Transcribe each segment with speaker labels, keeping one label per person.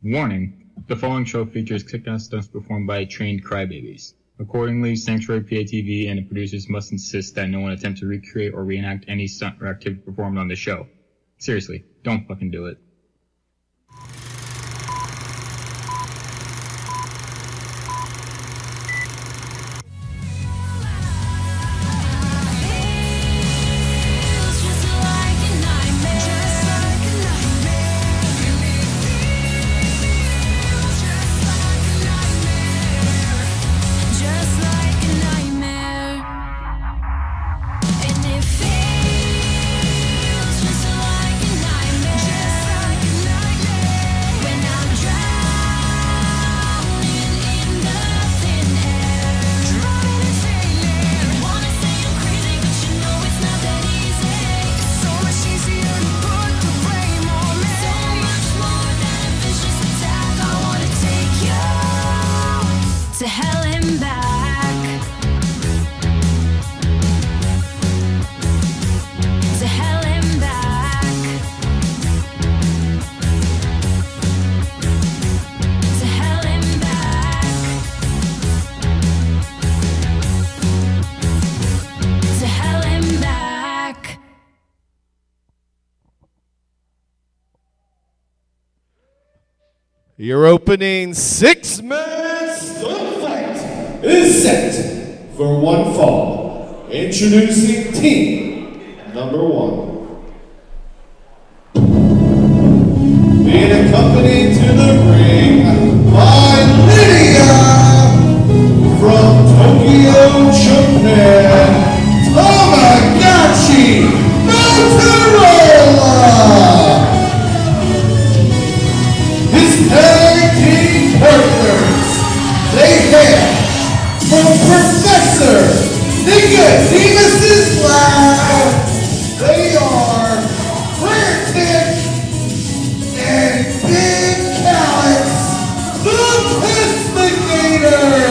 Speaker 1: Warning, the following show features kick-ass stunts performed by trained crybabies. Accordingly, SanctuaryPAtv and the producers must insist that no one attempt to recreate or reenact any stunt or activity performed on the show. Seriously, don't fucking do it.
Speaker 2: To hell and back. To hell and back. To hell and back. To hell and back.
Speaker 3: Your opening 6-man stunt fight is set for one fall. Introducing team number 1. Being accompanied to the ring by Lydia from Tokyo, Japan, Tamagotchi Motorola. His tag team partners, they hail from Professor Nicodemus's lab. They are Frantic and Big Alex, the Pestigators.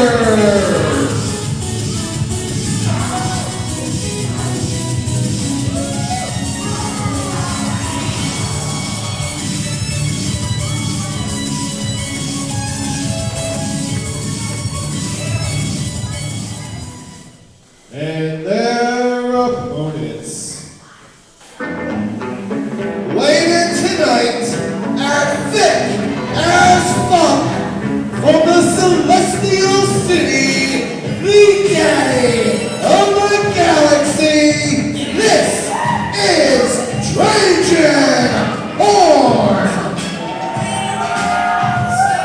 Speaker 3: And their opponents. Waiting tonight at thick as fuck from the celestial city, the daddy of the galaxy. This is Trajan Horn.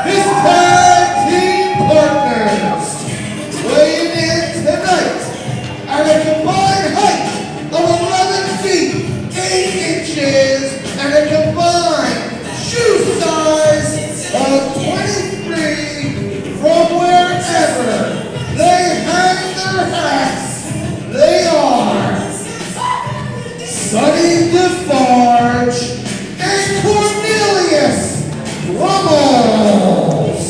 Speaker 3: His tag team partners weighing in tonight at a combined height of 11 feet, 8 inches, and a combined shoe size of 23 from wherever they hang their hats. They are Sonny DeFarge and Cornelius Rummels.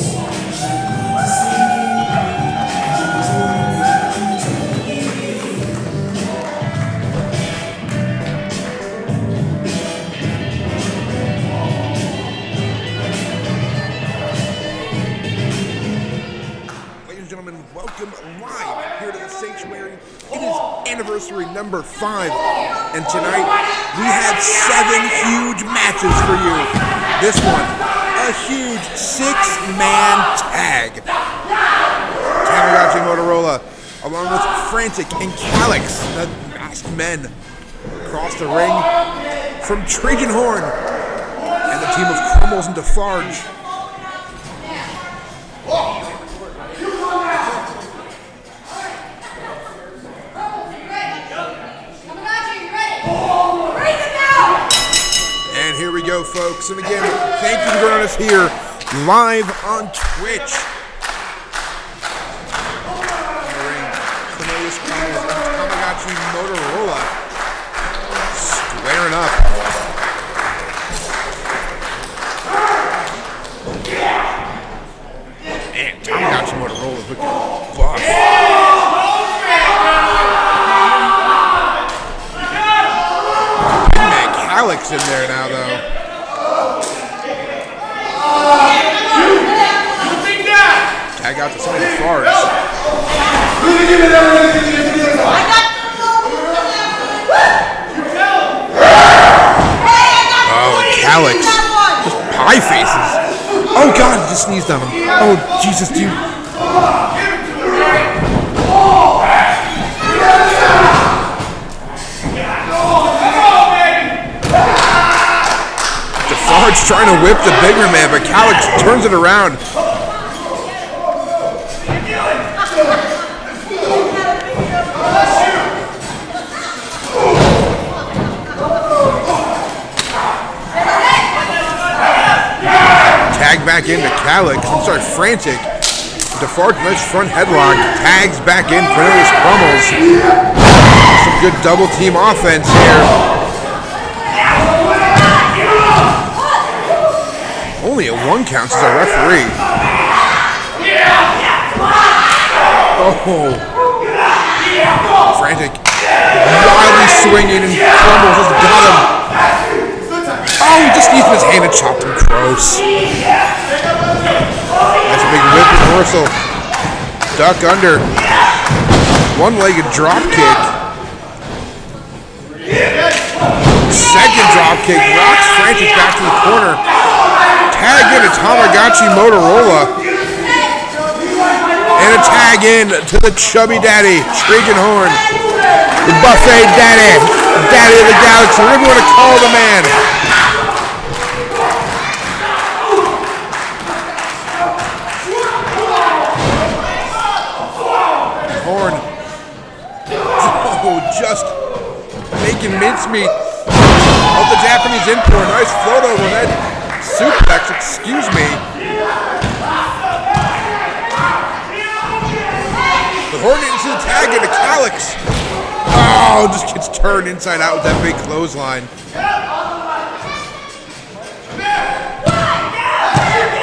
Speaker 4: Welcome live here to the Sanctuary. It is anniversary number 5, and tonight we have 7 huge matches for you. This one, a huge 6-man tag. Tamagotchi Motorola, along with Frantic and Calyx, the masked men, across the ring from Trajan Horn and the team of Crummels and DeFarge. And here we go, folks. And again, thank you for joining us here live on Twitch. Cornelius Crummels and Tamagotchi Motorola squaring up. Man, Tamagotchi Motorola looking buff. Calyx in there now, though. out to somebody Defarge. Oh, Calix. Just pie faces. Oh, God, he just sneezed on him. Oh, Jesus, dude. Defarge trying to whip the bigger man, but Calix turns it around. Tag back into Calix. I'm sorry, Frantic. Defarge, nice front headlock. Tags back in. Cornelius crumbles. Some good double team offense here. Only a 1 count as a referee. Oh. Frantic. Wildly swinging and crumbles. Just got him. Oh, he just used his hand and chopped him. Gross. That's a big whip reversal. Duck under. One-legged drop kick. Second drop kick. Rocks Frantic back to the corner. Tag in to Tamagotchi Motorola. And a tag in to the chubby daddy, Trajan Horn. The buffet daddy. Daddy of the galaxy. Whatever you want to call the man. Horn. Oh, just making mincemeat of the Japanese import. Nice float over that suplex, excuse me. The Horn into the tag into Calix. Oh, just gets turned inside out with that big clothesline.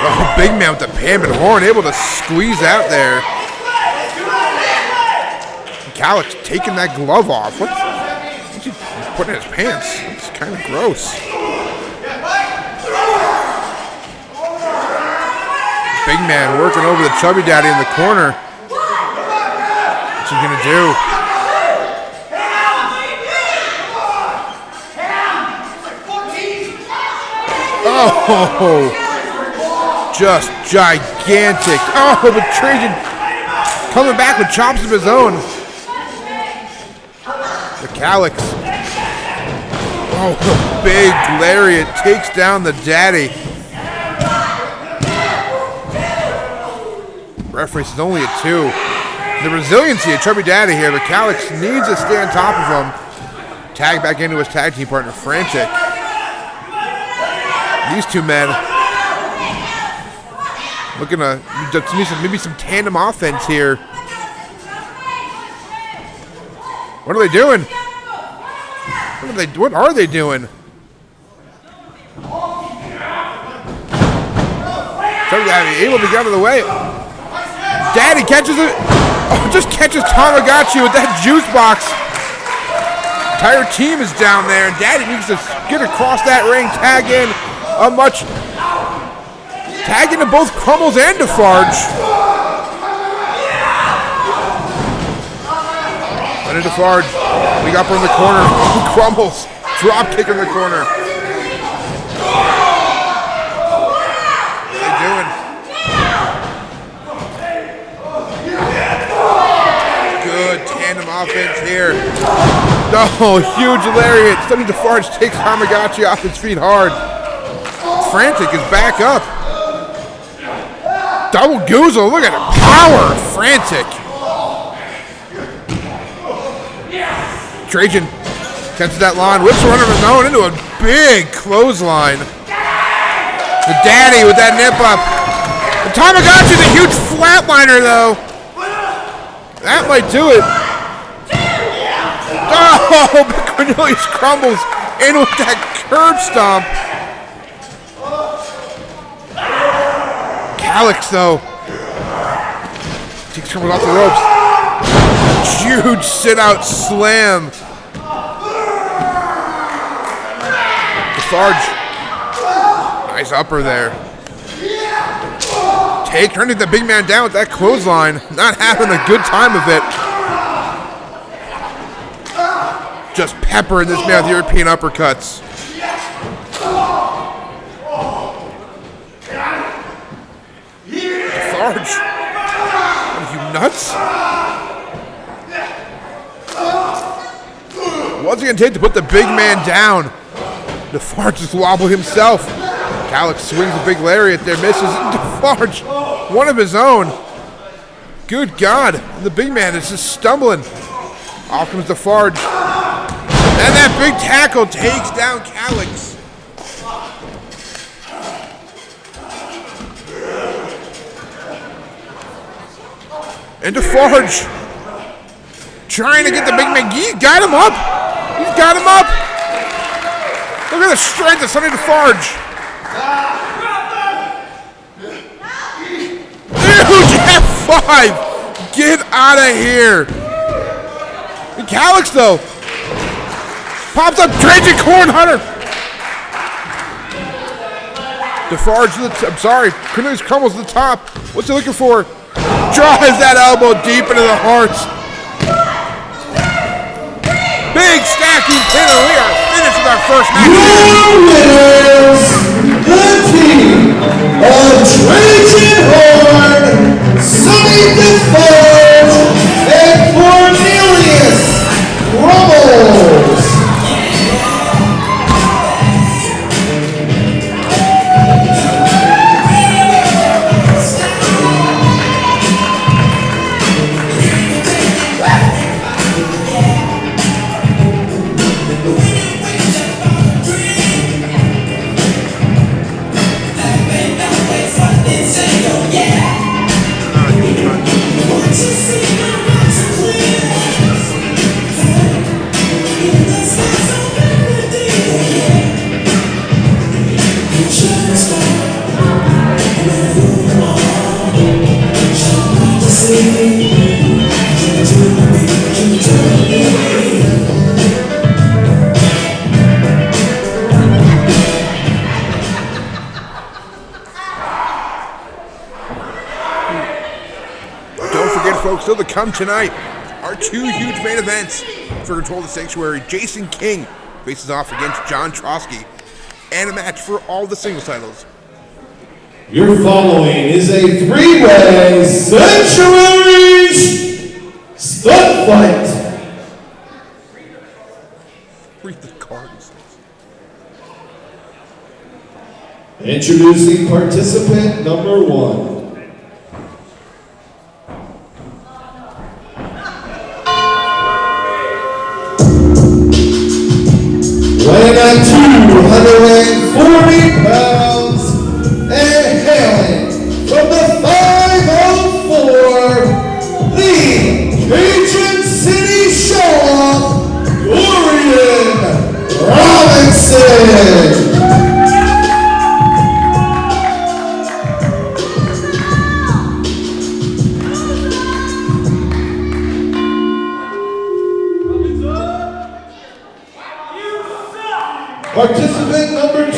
Speaker 4: Oh, big man with the pan, but Horn able to squeeze out there. Calix taking that glove off. What's he putting in his pants? It's kind of gross. Big man working over the chubby daddy in the corner. What's he gonna do? Oh, just gigantic. Oh, but Trajan coming back with chops of his own. The Calix. Oh, the big lariat takes down the daddy. Referee says only a 2. The resiliency of Chubby Daddy here, but Calix needs to stay on top of him. Tag back into his tag team partner, Frantic. These two men looking to maybe some tandem offense here. What are they doing? What are they doing? Chubby Daddy able to get out of the way. Daddy catches it. Oh, just catches Tamagotchi with that juice box. Entire team is down there, and Daddy needs to get across that ring, tag in a much. Tag into both Crumbles and Defarge. And Defarge. We got from the corner. Crumbles. Drop kick in the corner. What are they doing? Good tandem offense here. Oh, huge lariat. Stunning Defarge takes Tamagotchi off his feet hard. Frantic is back up. Double goozle. Look at it. Power. Frantic. Trajan catches that line. Whips one of his own into a big clothesline. The daddy with that nip up. The Tamagotchi's a huge flatliner, though. That might do it. Oh, but Cornelius crumbles in with that curb stomp. Calix, though, takes Crumbles off the ropes. Huge sit-out slam. Defarge. Nice upper there. Take, trying to get the big man down with that clothesline. Not having a good time of it. Just peppering this man with European uppercuts. Defarge. Are you nuts? What's it going to take to put the big man down? Defarge just wobbled himself. Calix swings a big lariat there, misses. Defarge, one of his own. Good God. The big man is just stumbling. Off comes Defarge. And that big tackle takes down Calix. And Defarge trying to get the big man. He got him up. He's got him up. Look at the strength of Sonny Defarge. Huge F5. Get out of here. And Calix, though, pops up Trajan Corn Hunter. Defarge, I'm sorry, Cornelius crumbles to the top. What's he looking for? Drives that elbow deep into the heart. Big stacking pin, and we are finished with our first match.
Speaker 3: Your winners, the team of Trajan Horn, Sonny Defarge, and Cornelius Crumbles.
Speaker 4: Still to come tonight, our two huge main events for Control of the Sanctuary. Jason King faces off against Jon Trosky, and a match for all the singles titles.
Speaker 3: Your following is a three-way Sanctuary Stunt Fight.
Speaker 4: Read the cards.
Speaker 3: Introducing participant number 1. Weighing at 240 pounds and hailing from the 504, the Cajun City Show-Off, Dorian Robinson. Participant number 2.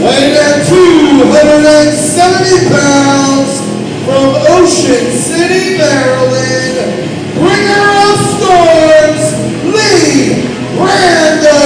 Speaker 3: Weighing at 270 pounds from Ocean City, Maryland, bringer of storms, Lee Brando.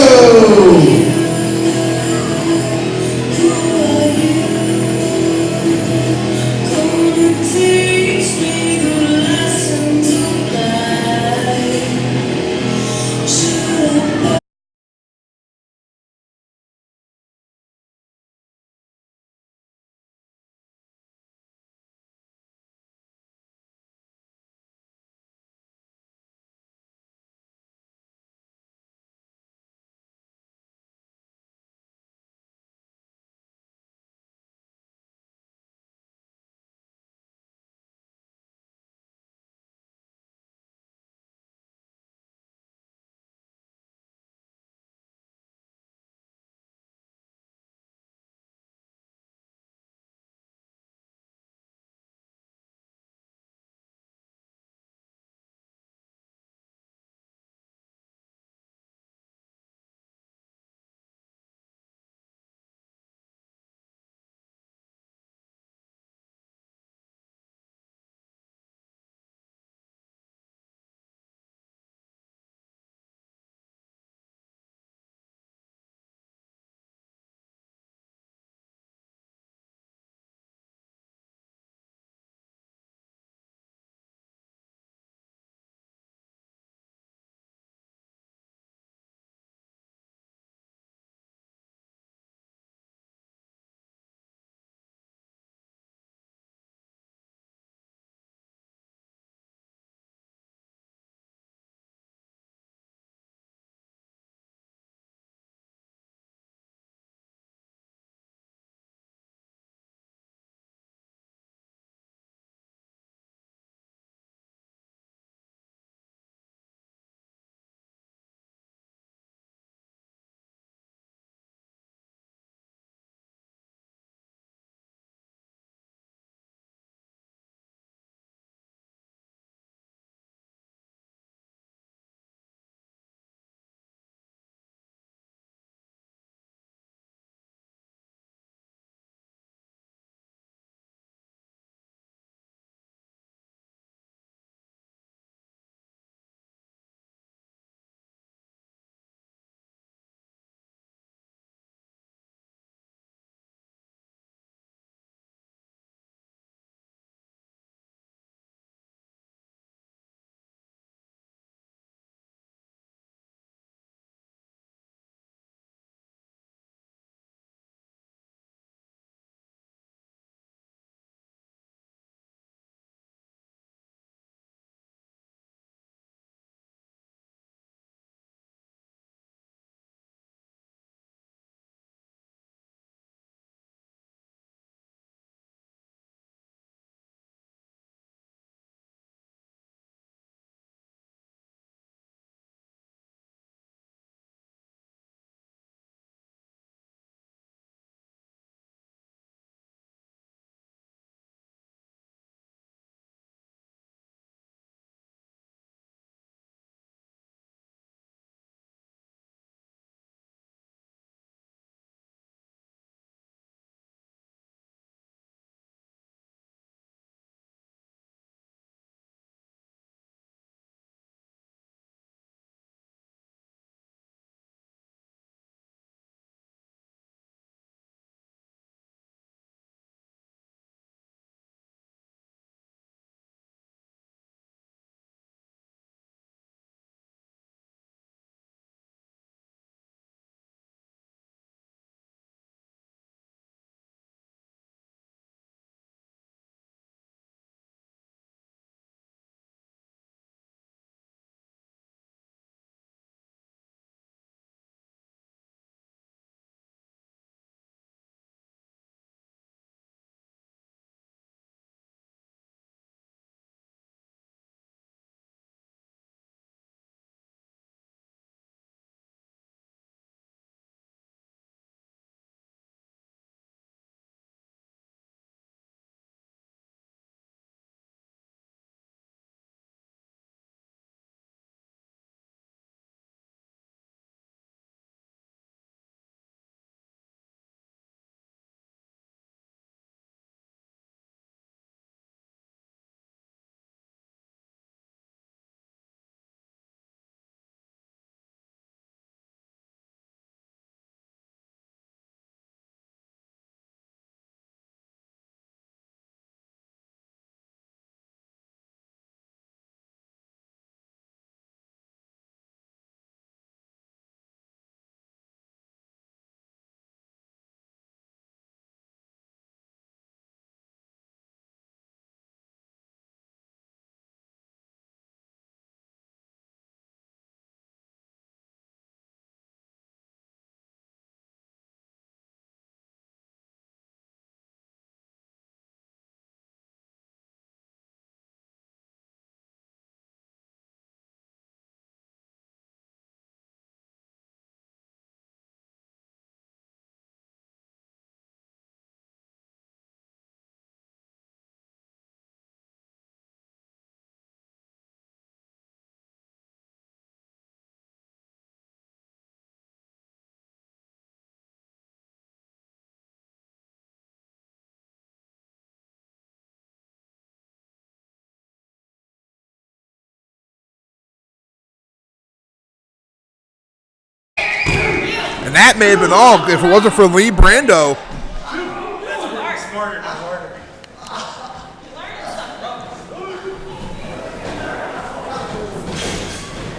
Speaker 4: And that may have been all if it wasn't for Lee Brando.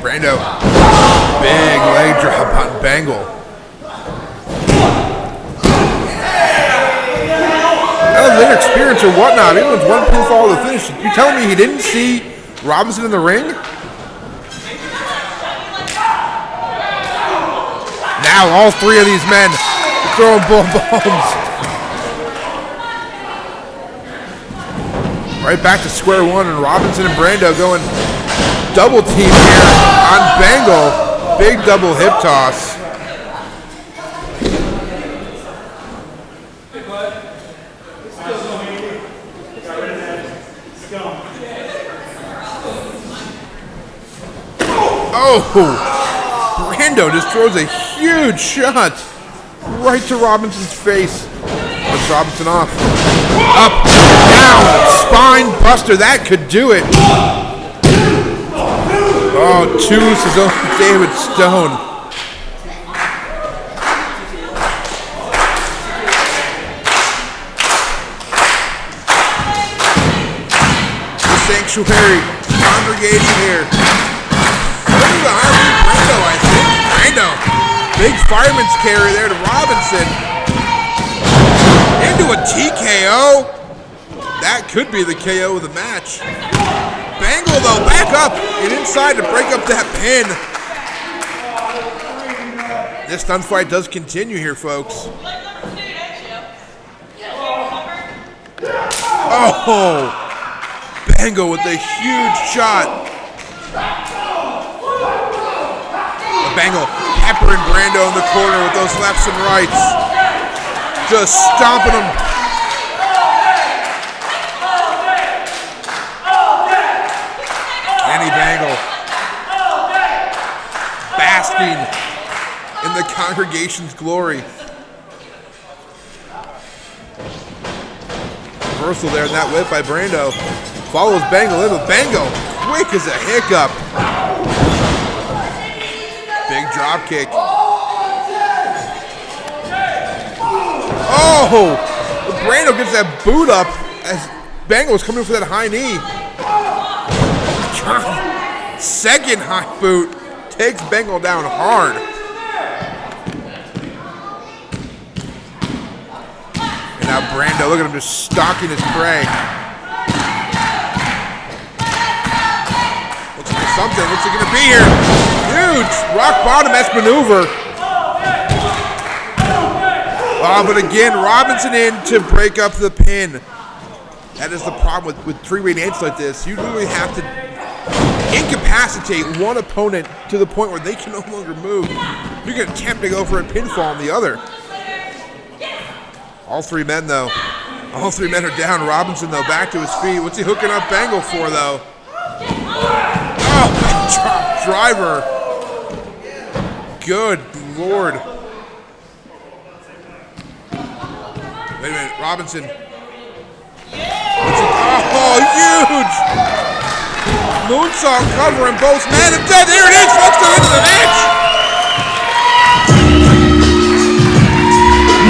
Speaker 4: Brando, big leg drop on Bangle. That was inexperience or whatnot. Even with one pinfall to the finish. You telling me he didn't see Robinson in the ring? Now all three of these men throwing bull bombs. Right back to square one, and Robinson and Brando going double team here on Bangle. Big double hip toss. Oh, Brando just throws a huge shot right to Robinson's face. Puts Robinson off. Up, down, spine buster. That could do it. Oh, to his own David Stone. The Sanctuary congregation here. Brando, I think. Brando. Big fireman's carry there to Robinson. Into a TKO. That could be the KO of the match. Bangle, though, back up and inside to break up that pin. This stunt fight does continue here, folks. Oh, Bangle with a huge shot. Bangle peppering Brando in the corner with those lefts and rights. Just stomping him. Kenny Bangle basking in the congregation's glory. Reversal there in that whip by Brando. Follows Bangle in with Bangle. Quick as a hiccup. Big drop kick. Oh! Brando gets that boot up as Bangle was coming in for that high knee. Second high boot takes Bangle down hard. And now Brando, look at him just stalking his prey. Looks like something. What's it going to be here? Huge rock bottom-esque maneuver. But again, Robinson in to break up the pin. That is the problem with three-way dance like this. You literally have to incapacitate one opponent to the point where they can no longer move. You can attempt to go for a pinfall on the other. All three men, though. All three men are down. Robinson, though, back to his feet. What's he hooking up Bangle for, though? Oh, driver. Good Lord. Wait a minute, Robinson. Oh, huge! Moonsault covering both men. And there it is, folks, the end of the match.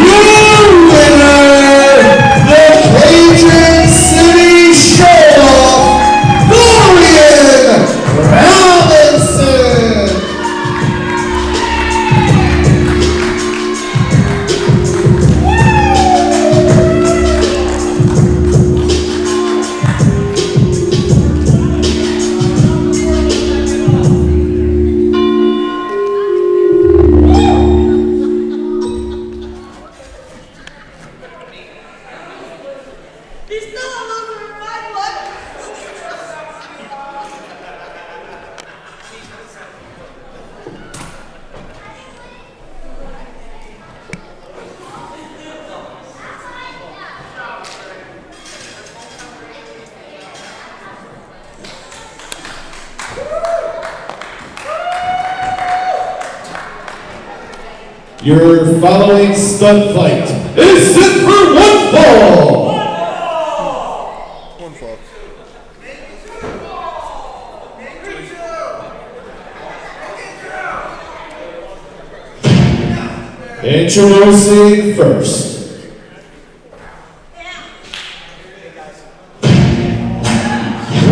Speaker 3: Your winner, the Cajun City Show-Off, Killian Robinson. Your following stunt fight is set for one fall.
Speaker 4: One fall.
Speaker 3: Introducing first.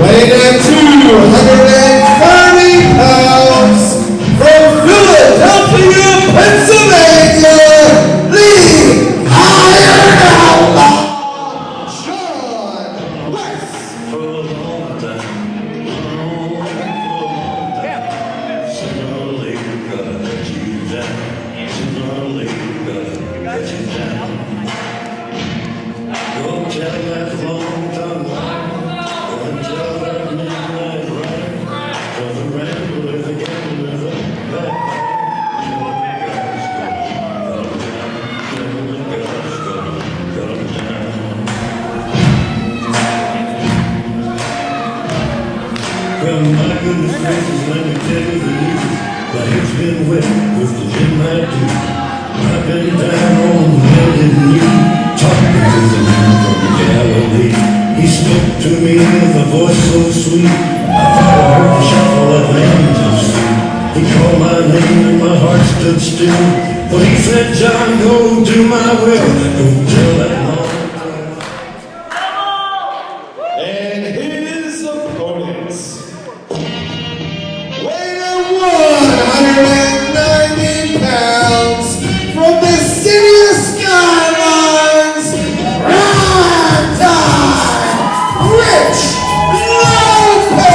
Speaker 3: Weighing at 230 pounds from Philadelphia, Pennsylvania, the Iron Outlaw, Jon West.
Speaker 5: Well, my goodness gracious, let me tell you the news. Life's been wet with the gin I do. I've been down on bended knee, talking to the man from Galilee. He spoke to me with a voice so sweet. I thought I heard the shuffle of angels' feet. He called my name and my heart stood still. But he said, John, go do my will. Go tell that long.
Speaker 3: And his opponents. Weighing at 190 pounds from the city of skylines, Primetime Rich Lopez.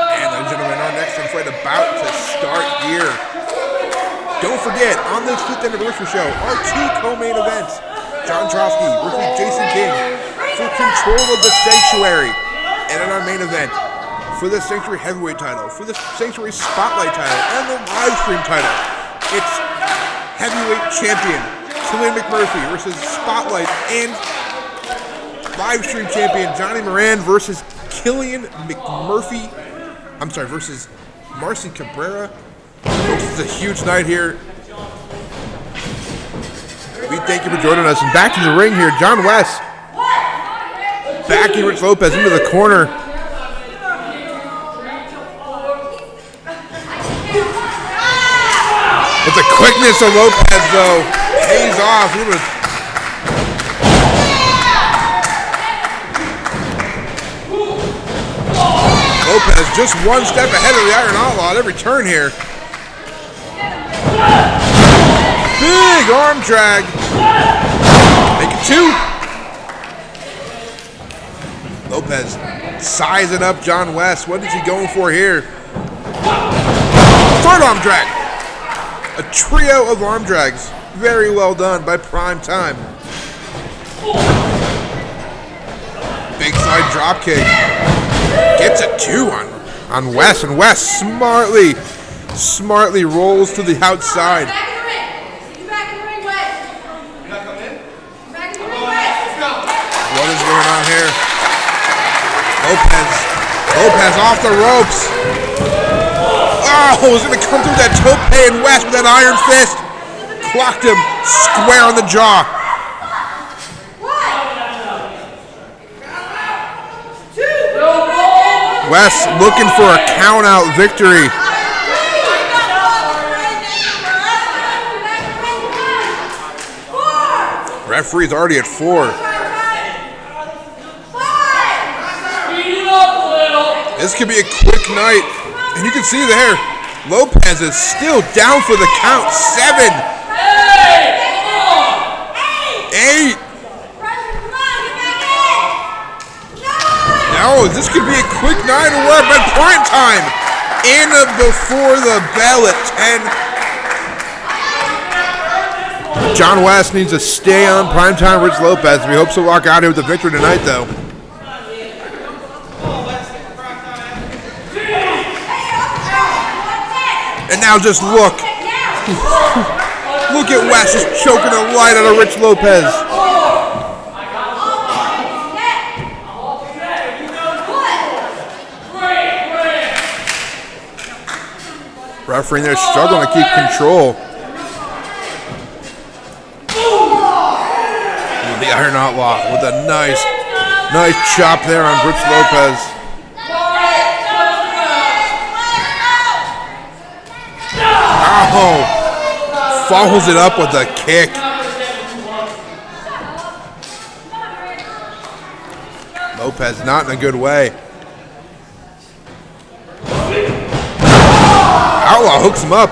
Speaker 4: And ladies and gentlemen, our next one for the bout to start here. Don't forget, on this 5th anniversary show, our 2 co-main events, Jon Trosky versus Jason King for control of the Sanctuary. And in our main event, for the Sanctuary Heavyweight title, for the Sanctuary Spotlight title, and the live stream title, it's Heavyweight Champion Killian McMurphy versus Spotlight and live stream champion Johnny Moran versus Killian McMurphy. I'm sorry, versus Marcy Cabrera. This is a huge night here. We thank you for joining us. And back to the ring here, Jon West backing Rich Lopez into the corner. It's the quickness of Lopez, though, pays off. Lopez just one step ahead of the Iron Outlaw at every turn here. Big arm drag. Make it 2. Lopez sizing up Jon West. What is he going for here? Third arm drag. A trio of arm drags. Very well done by Prime Time. Big side drop kick. Gets a 2 on West, and West smartly rolls to the outside. What is going on here? Lopez off the ropes. Oh, was going to come through that tope, and West with that iron fist clocked him square on the jaw. West looking for a count-out victory. Referee's already at 4. This could be a quick night. And you can see there, Lopez is still down for the count. 7. 8. Oh, this could be a quick night or what? But prime time in before the bell at 10. John West needs to stay on primetime Rich Lopez. We hope to walk out here with a victory tonight, though. And now just look. Look at West just choking the light out of Rich Lopez. Referee there struggling to keep control. The Iron Outlaw with a nice chop there on Rich Lopez. Oh, follows it up with a kick. Lopez not in a good way. Outlaw hooks him up.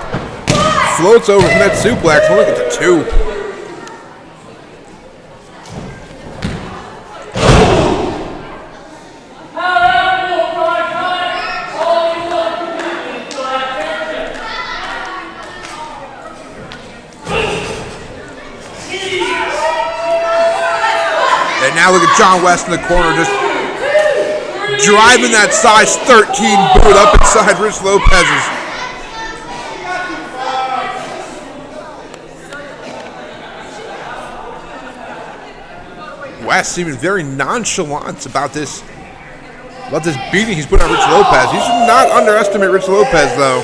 Speaker 4: Floats over from that suplex. Look at the 2. And now look at John West in the corner just driving that size 13 boot up inside Rich Lopez's. West seeming very nonchalant about this beating he's putting on Rich Lopez. You should not underestimate Rich Lopez, though.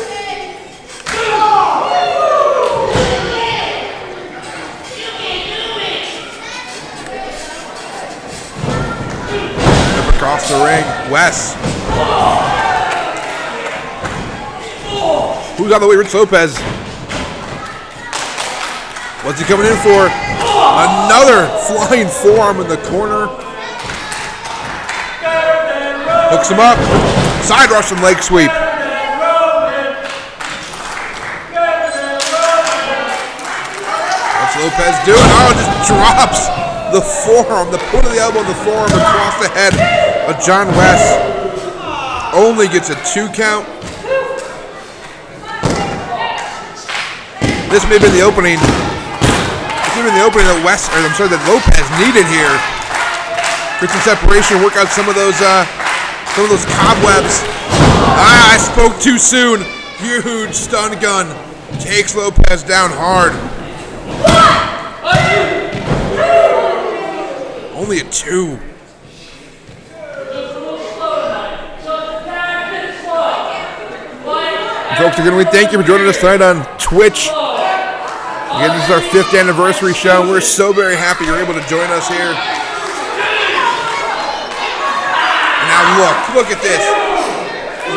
Speaker 4: Up across the ring, West. Who's on the way? Rich Lopez. What's he coming in for? Another flying forearm in the corner. Hooks him up. Side Russian leg sweep. What's Lopez doing? Oh, just drops the forearm, the point of the elbow and the forearm across the head of John West. Only gets a 2 count. This may be the opening. Even the opening that that Lopez needed here. Get some separation, work out some of those cobwebs. I spoke too soon. Huge stun gun takes Lopez down hard. Only a 2. Folks, again, we thank you for joining us tonight on Twitch. Again, this is our 5th anniversary show. We're so very happy you're able to join us here. And now look at this.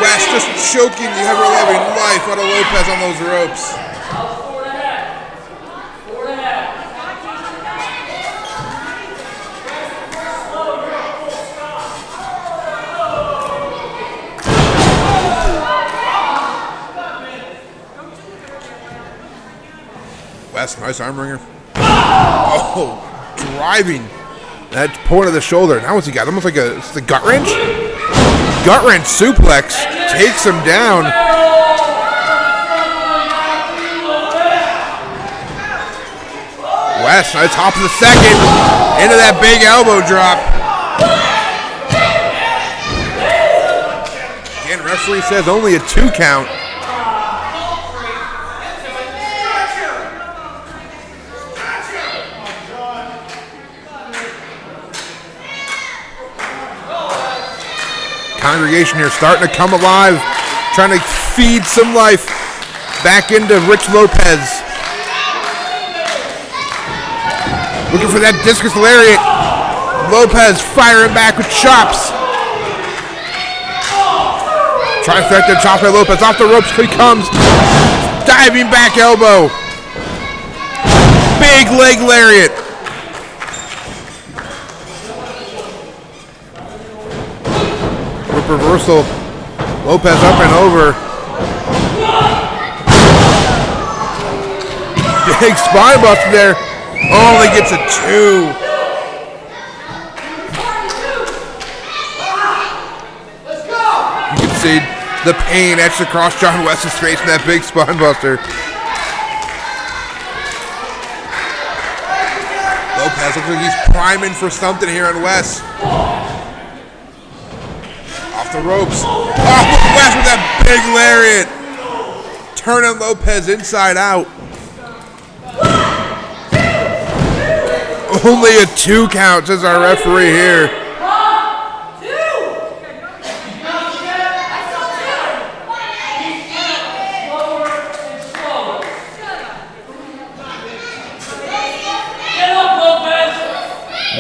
Speaker 4: West just choking the ever-loving life out of Lopez on those ropes. West, nice arm wringer. Oh, driving that point of the shoulder. Now what's he got? Almost like a gut wrench? Gut wrench suplex. Takes him down. West, nice hop of the second. Into that big elbow drop. Again, referee says only a 2 count. Congregation here starting to come alive, trying to feed some life back into Rich Lopez. Looking for that discus lariat. Lopez firing back with chops. Trifecta chops by Lopez. Off the ropes he comes. Diving back elbow. Big leg lariat. Reversal. Lopez up and over. Big spine buster there. Only gets a 2. see the pain etched across John West's face in that big spine buster. Lopez looks like he's priming for something here on West. Off the ropes. Oh, West with that big lariat. Turning Lopez inside out. Only a 2 count, says our referee here.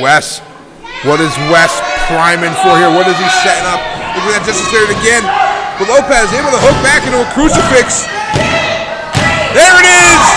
Speaker 4: Wes, what is Wes priming for here? What is he setting up? Look at that, just started again. But Lopez able to hook back into a crucifix. There it is!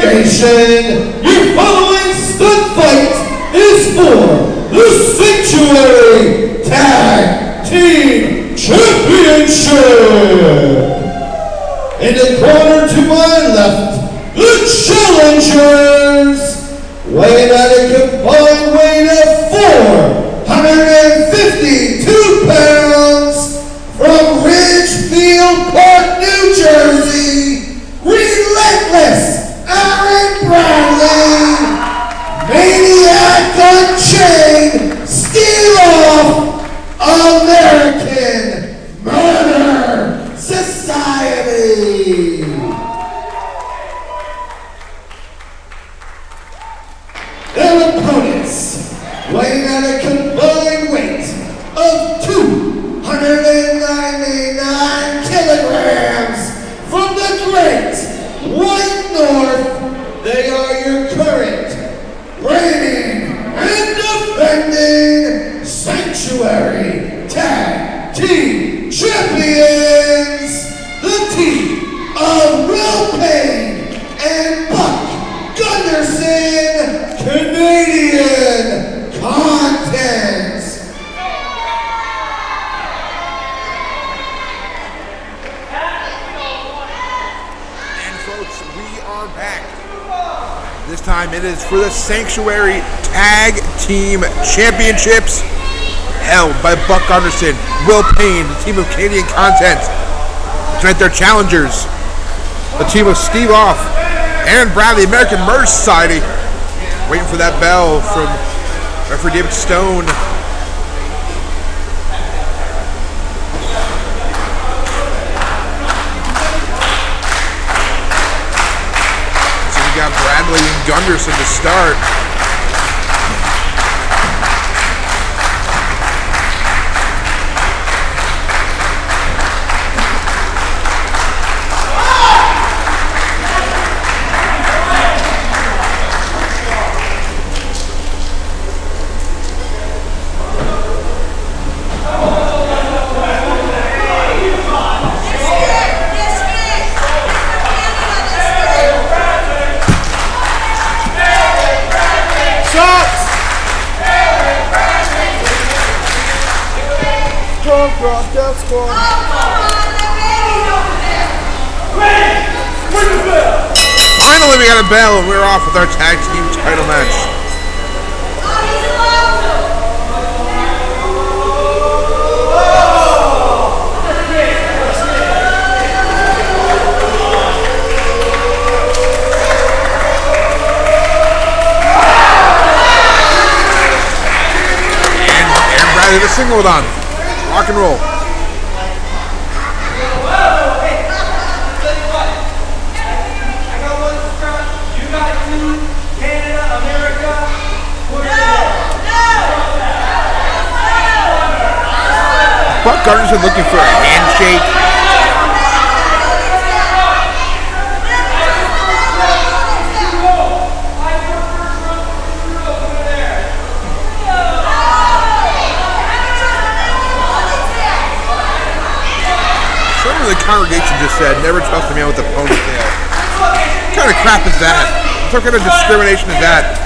Speaker 3: segregation. Your following stunt fight is for the Sanctuary Tag Team Championship. In the corner to my left, the challengers, weighing at a combined weight of 452 pounds, from Ridgefield Park, New Jersey, Relentless Aaron Bradley, Maniac Unchained, Steel Off, American Murder Society. Their opponents, weighing at a combined weight of 299 kilograms, from the great White North, they are your current, reigning, and defending Sanctuary Tag Team Champions, the team of Will Payne and Buck Gunderson, Canadian Content.
Speaker 4: And folks, we are back. This time it is for the Sanctuary Tag Team Championships, held by Buck Gunderson, Will Payne, the team of Canadian Content. Tonight their challengers, the team of Steve Off, Aaron Bradley, American Murder Society. Waiting for that bell from referee David Stone. So we got Bradley and Gunderson to start. Finally, we got a bell and we're off with our tag team title match. And Bradley, the single on. Rock and roll. Buck Gunderson looking for a handshake. Someone in the congregation just said, "Never trust a man with a ponytail." What kind of crap is that? What kind of discrimination is that?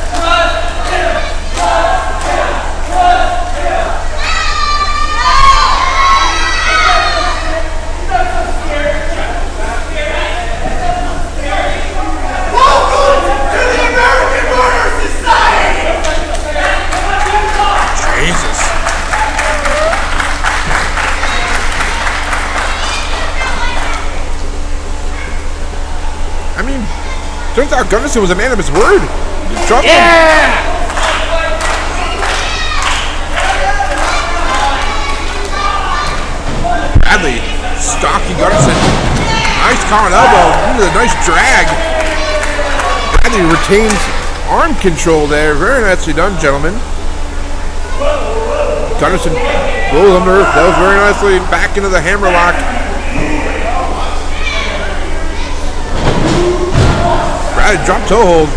Speaker 4: Turns out Gunderson was a man of his word. Trust him. Bradley stalking Gunderson. Nice common elbow. Ooh, a nice drag. Bradley retains arm control there. Very nicely done, gentlemen. Gunderson rolls under. That was very nicely back into the hammerlock. Bradley drop toe hold.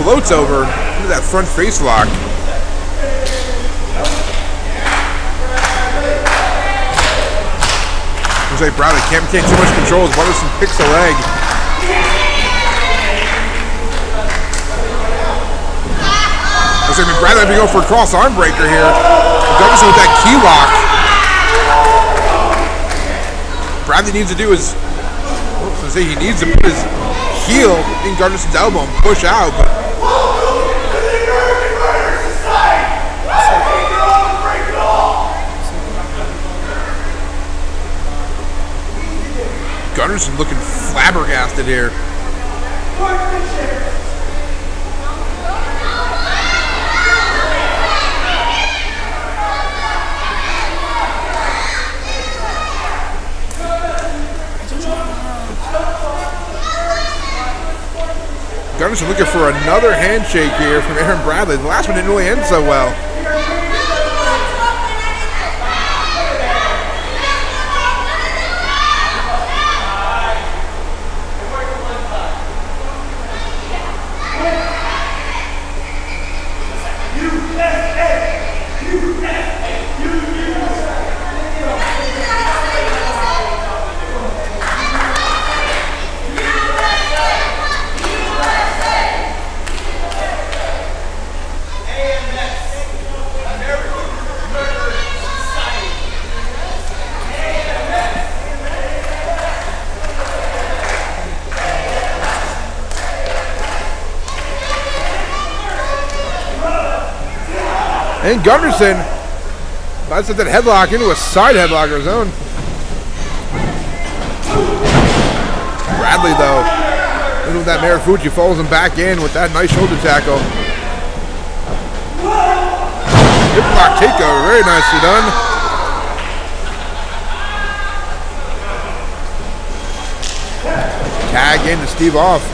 Speaker 4: Floats over into that front face lock. Looks like Bradley can't retain too much control as Gunderson picks the leg. Looks like McBride might be going for a cross arm breaker here. Gunderson with that key lock. Bradley needs to do is, he needs to put his heel in Gunderson's elbow and push out, but Gunderson looking flabbergasted here. Gunderson looking for another handshake here from Aaron Bradley. The last one didn't really end so well. And Gunderson tries to set that headlock into a side headlock of his own. Bradley, though, with that Marufuji, follows him back in with that nice shoulder tackle. Hip lock takeover, very nicely done. Tag into Steve off.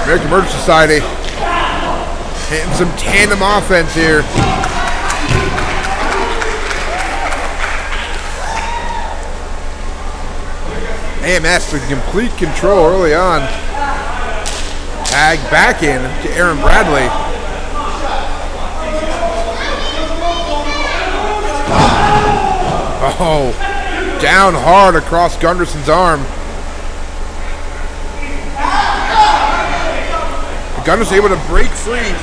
Speaker 4: American Murder Society. Hitting some tandem offense here. AMS with complete control early on. Tag back in to Aaron Bradley. Oh, down hard across Gunderson's arm. Gunderson able to break free.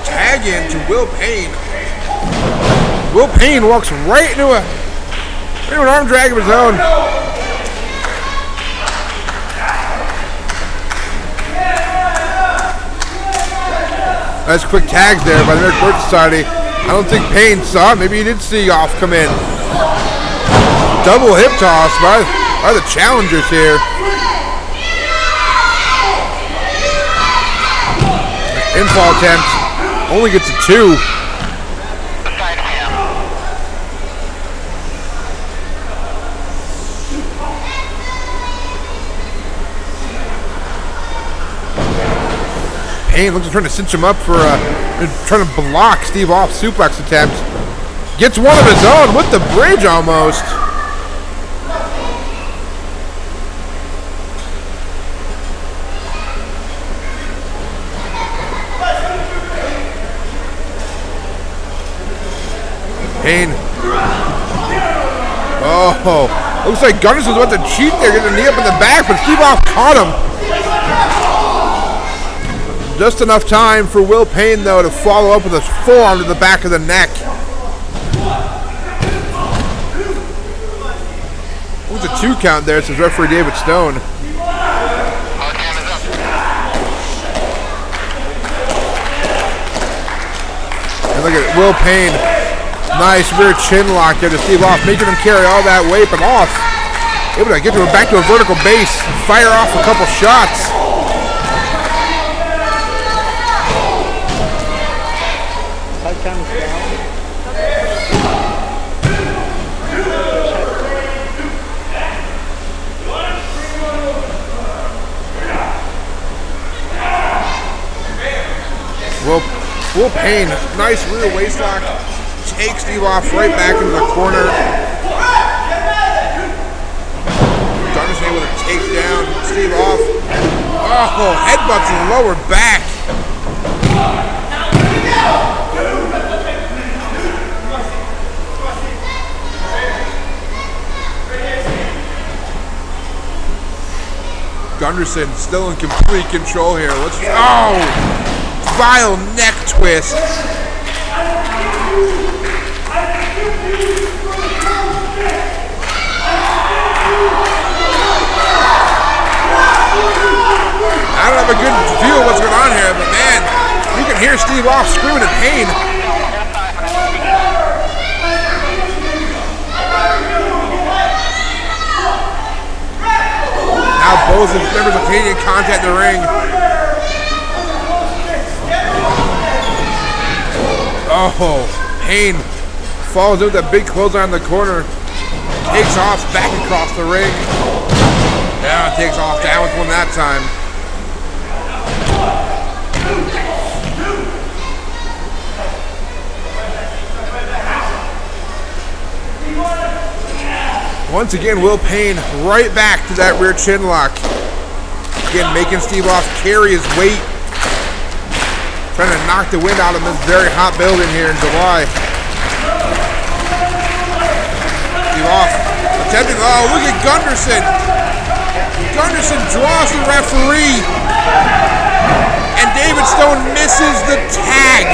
Speaker 4: Tag in to Will Payne. Will Payne walks right into an arm drag of his own. Nice quick tags there by the American Murder Society. I don't think Payne saw it. Maybe he did see off come in. Double hip toss by the challengers here. Infall attempt. Only gets a 2. Payne looks like trying to cinch him up for trying to block Steve Off's suplex attempt. Gets one of his own with the bridge almost. Payne. Oh, looks like Gunderson was about to cheat there, getting a knee up in the back, but Steve Off caught him. Just enough time for Will Payne, though, to follow up with a forearm to the back of the neck. It was a 2 count there, says referee David Stone. And look at Will Payne. Nice rear chin lock there to Steve Off, making him carry all that weight, but Off able to get him back to a vertical base, fire off a couple shots. Will Payne, nice rear waist lock. Takes Steve Off right back into the corner. Gunderson able to take down Steve Off. Oh, headbutts in the lower back. Gunderson still in complete control here. Oh! Vile neck twist. I don't have a good view of what's going on here, but man, you can hear Steve Off screaming in pain. Now both members of Canadian Contact in the ring. Oh, Payne falls into that big clothesline in the corner. Takes off back across the ring. Yeah, takes off down with one that time. Once again, Will Payne right back to that rear chin lock. Again, making Steve Off carry his weight. Trying to knock the wind out of this very hot building here in July. Steve Off attempting, oh, look at Gunderson. Gunderson draws the referee. And David Stone misses the tag.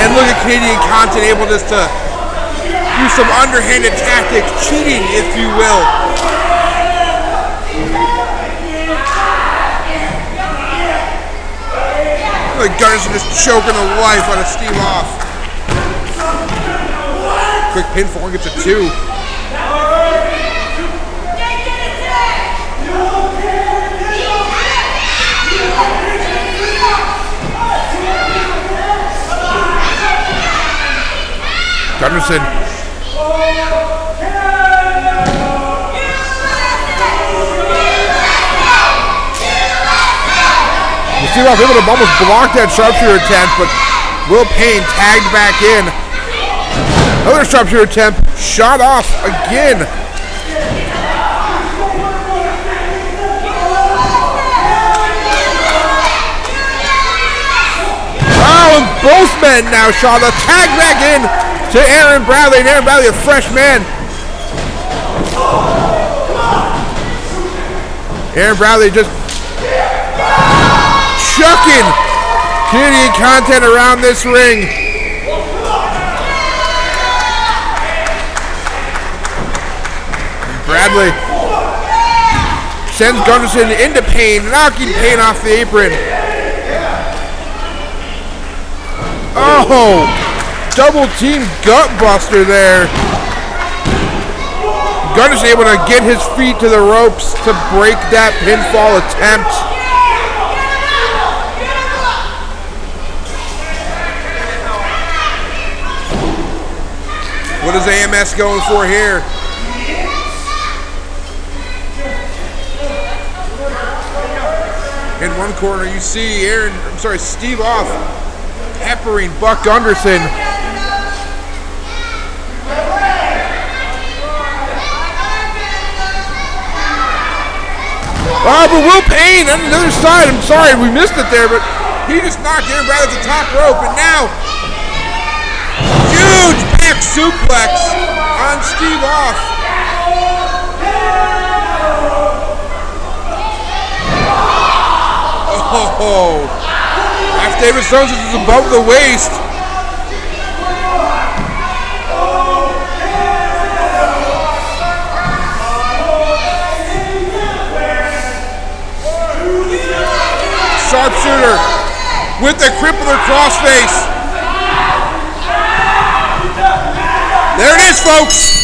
Speaker 4: And look at Canadian Content able just to use some underhanded tactics, cheating, if you will. Like Gunderson just choking the life out of Steve Off. Quick pinfall and gets a 2. Gunderson. Steve Off able to almost block that sharpshooter attempt, but Will Payne tagged back in. Another sharpshooter attempt, shot off again. Oh, and both men now shot the tag back in to Aaron Bradley, and Aaron Bradley, a fresh man. Aaron Bradley just chucking Canadian Content around this ring. Bradley sends Gunderson into Payne, knocking Payne off the apron. Oh, double team gut buster there. Gunderson able to get his feet to the ropes to break that pinfall attempt. What is AMS going for here? In one corner, you see Steve Off peppering Buck Gunderson. Oh, but Will Payne on the other side. I'm sorry, we missed it there, but he just knocked Aaron Bradley at the top rope, and now huge back suplex on Steve Off. Oh, after David Stones is above the waist. Sharpshooter with the crippler crossface. There it is, folks.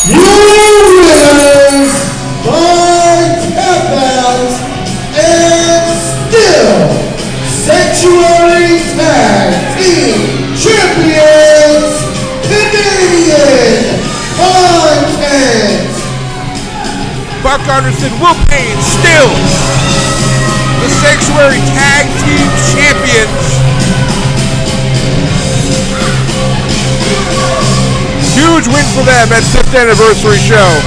Speaker 3: Your winners by tap out and still Sanctuary Tag Team Champions, Canadian Content.
Speaker 4: Buck Anderson, Will Payne, still the Sanctuary Tag Team Champions. Huge win for them at 5th anniversary show.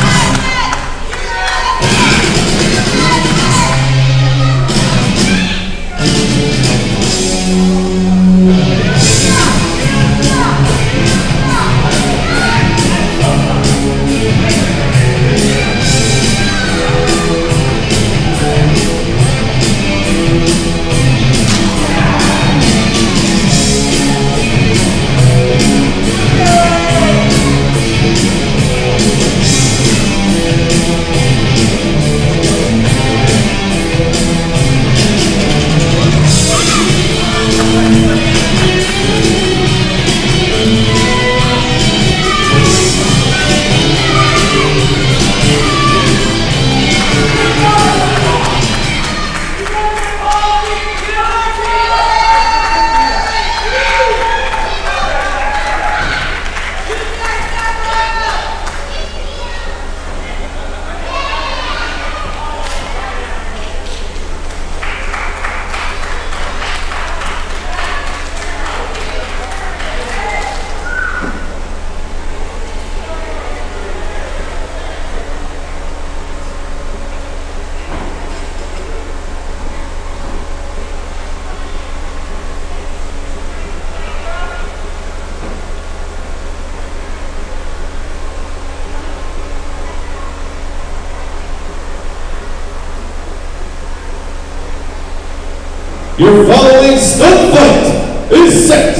Speaker 3: Your following stunt fight is set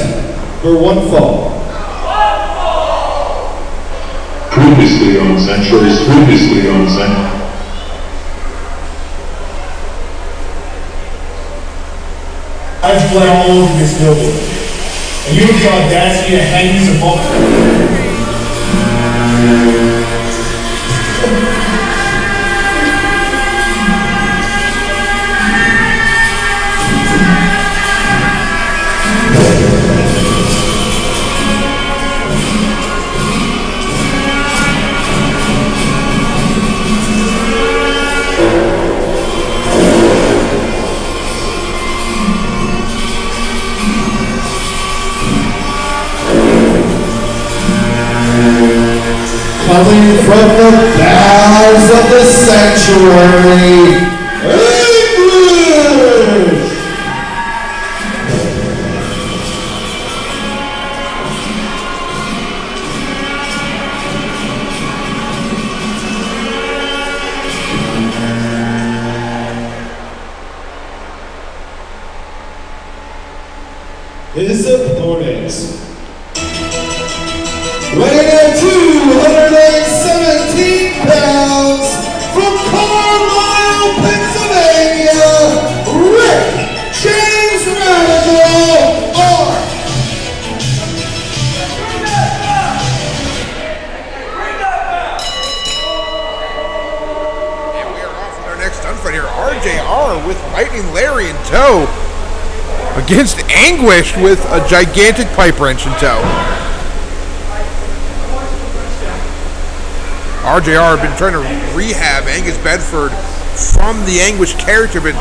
Speaker 3: for one fall.
Speaker 6: Previously on Sanctuary's previously on Sanctuary.
Speaker 5: I've bled all over this building, and you have the audacity to hang these above.
Speaker 3: Coming from the bowels of the Sanctuary, English! His opponents, weighing at 217 pounds, from Carlisle, Pennsylvania, Rick James Radical R.
Speaker 4: And we are off with our next stunt fight here. RJR with Lightning Larry in tow against Anguish with a gigantic pipe wrench in tow. RJR have been trying to rehab Angus Bedford from the Anguish character, but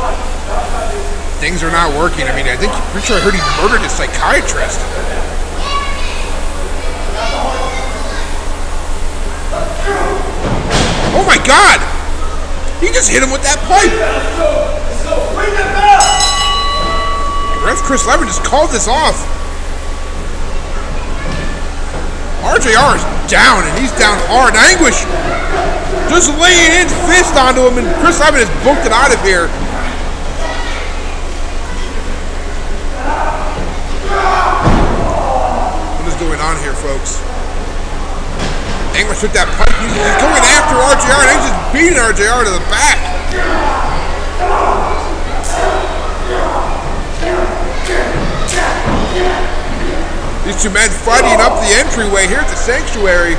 Speaker 4: things are not working. I mean, pretty sure I heard he murdered his psychiatrist. Oh my God! He just hit him with that pipe. Ref Chris Levin just called this off. RJR is down, and he's down hard. Anguish just laying his fist onto him, and Chris Levin has booked it out of here. What is going on here, folks? Anguish took that pipe. He's going after RJR, and he's just beating RJR to the back. These two men fighting up the entryway here at the Sanctuary.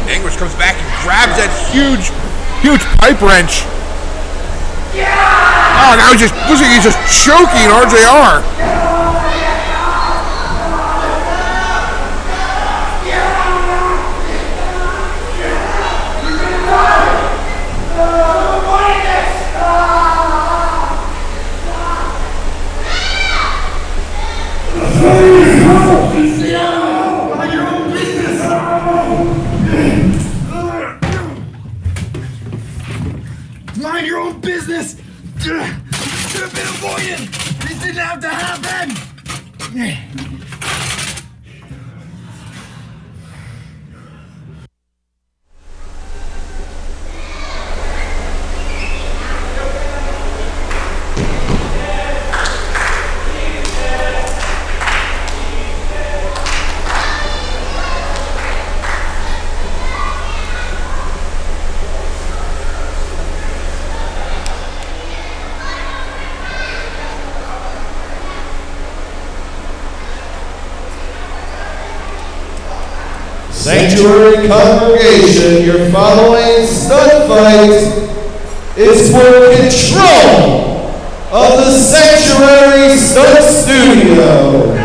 Speaker 4: Anguish comes back and grabs that huge pipe wrench. Oh, now looks like he's just choking RJR.
Speaker 7: Mind your own business! Should have been avoided! This didn't have to happen!
Speaker 3: Sanctuary congregation, your following stunt fight is for control of the Sanctuary Stunt Studio.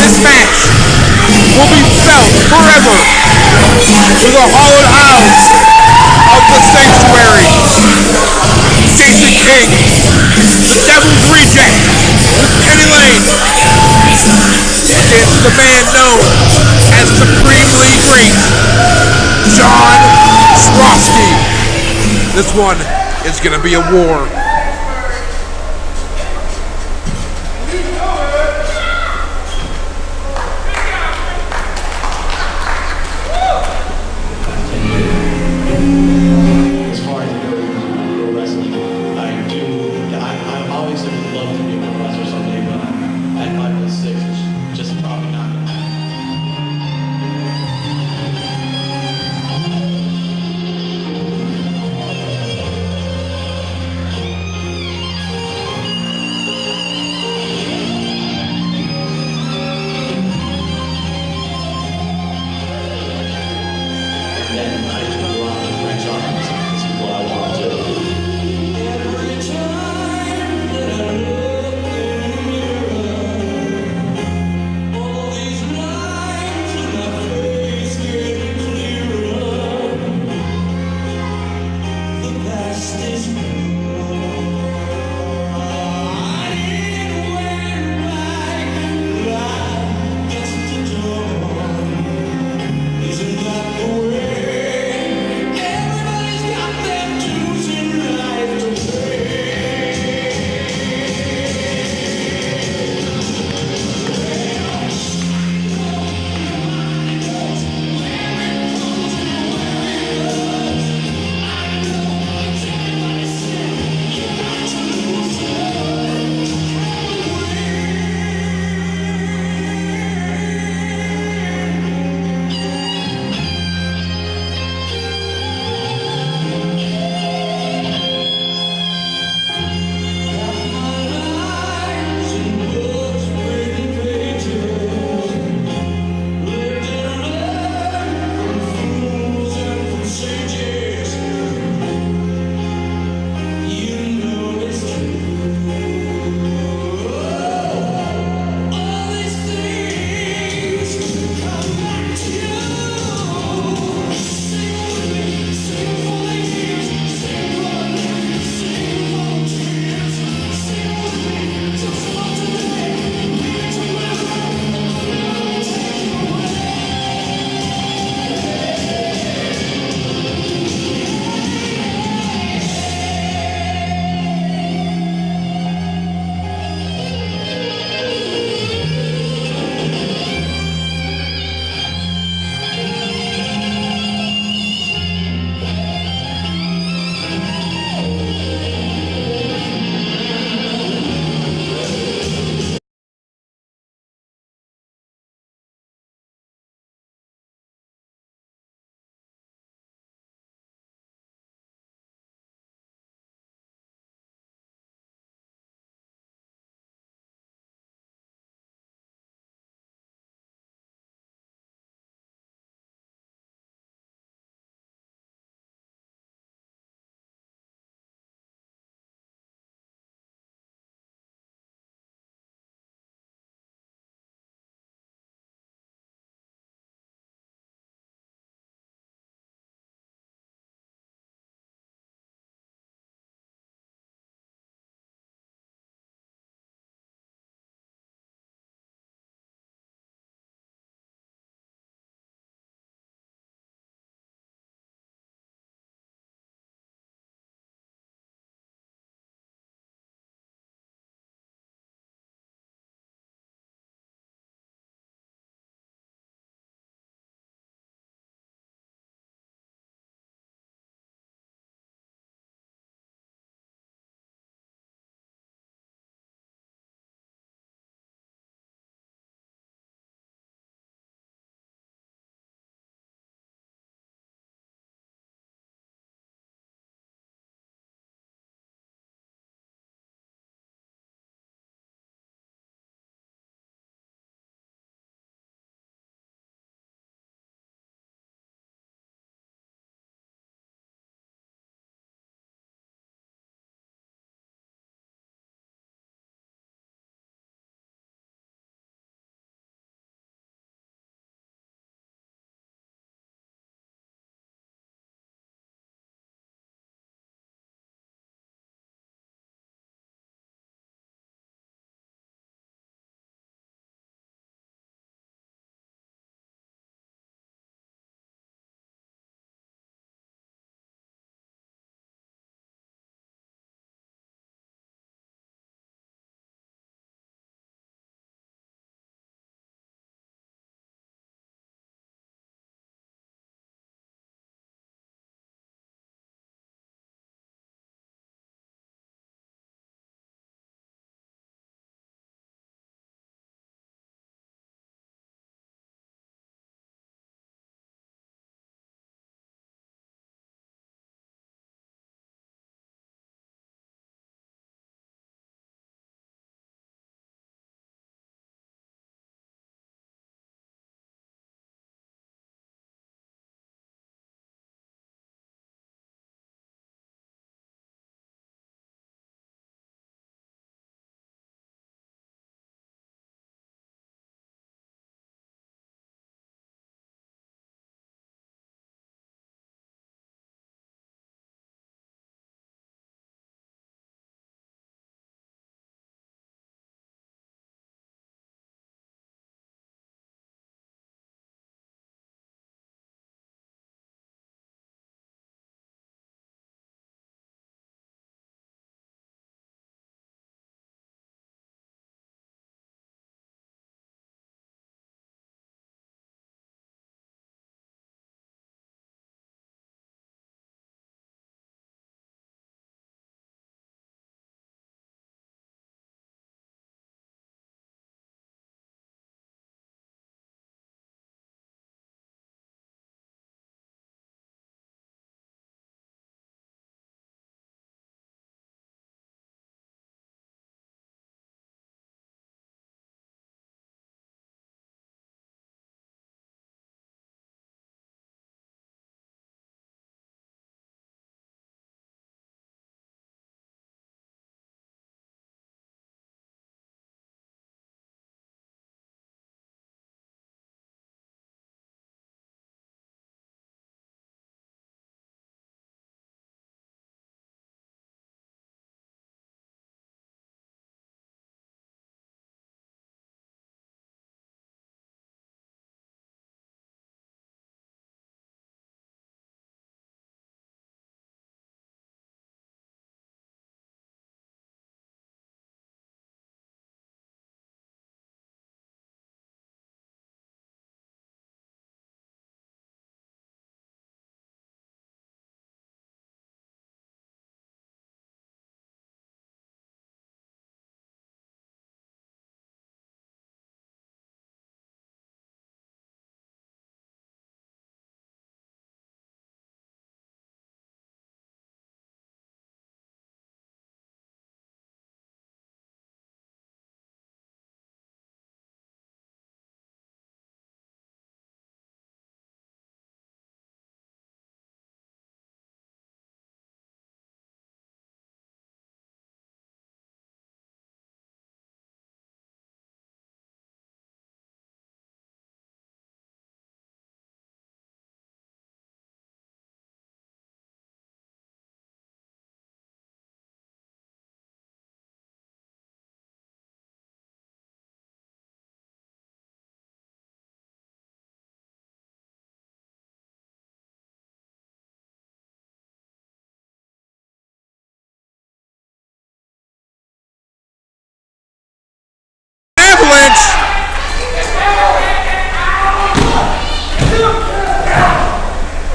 Speaker 4: This match will be felt forever through the hollowed halls of the Sanctuary. Jason King, the Devil's Reject, Penny Lane, against the man known as Supremely Great, Jon Trosky. This one is going to be a war.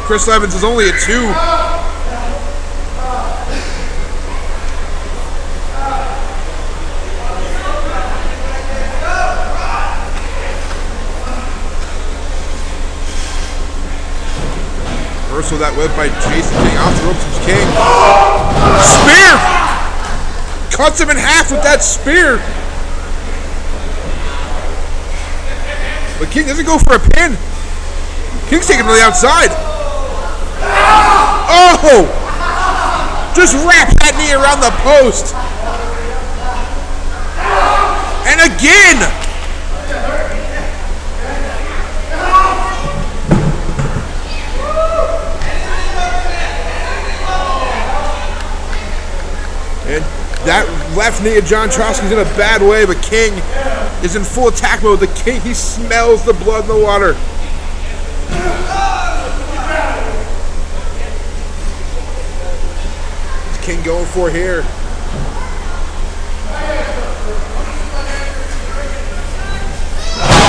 Speaker 4: Chris Evans is only a 2. Reversal that whip by Jason King off the ropes from King. Spear! Cuts him in half with that spear. But King doesn't go for a pin. King's taking him to the outside. Oh! Just wraps that knee around the post. And again! And that left knee of Jon Trosky's in a bad way, but King is in full attack mode. The King, he smells the blood in the water. What's King going for here?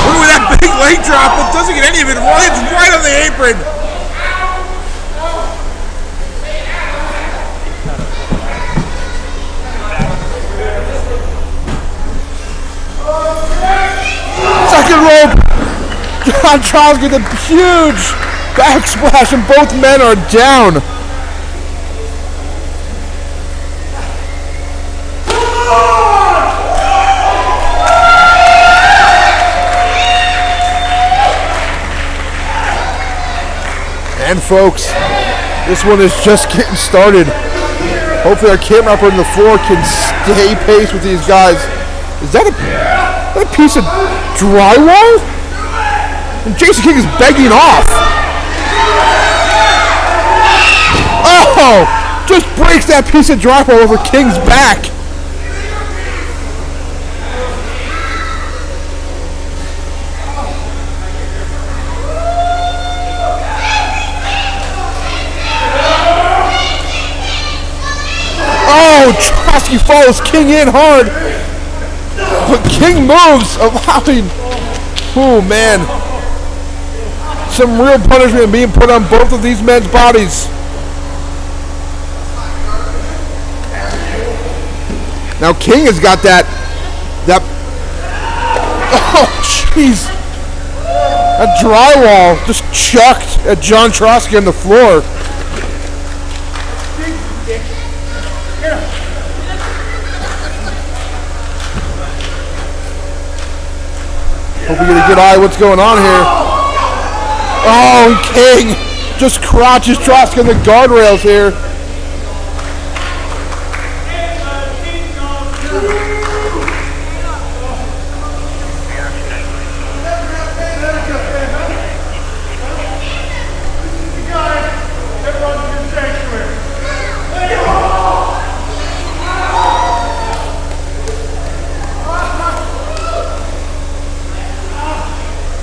Speaker 4: Look at that big leg drop, but doesn't get any of it. It's right on the apron. Second rope. Jon Trosky, the huge backsplash, and both men are down. And folks, this one is just getting started. Hopefully our camera operator on the floor can stay pace with these guys. Is that a piece of drywall? And Jason King is begging off. Oh! Just breaks that piece of drywall over King's back. Oh, Trotsky follows King in hard. But King moves, allowing, oh man, some real punishment being put on both of these men's bodies. Now King has got that, oh jeez, that drywall just chucked at Jon Trosky on the floor. Hope we get a good eye what's going on here. Oh, King just crotches Trotsky on the guardrails here.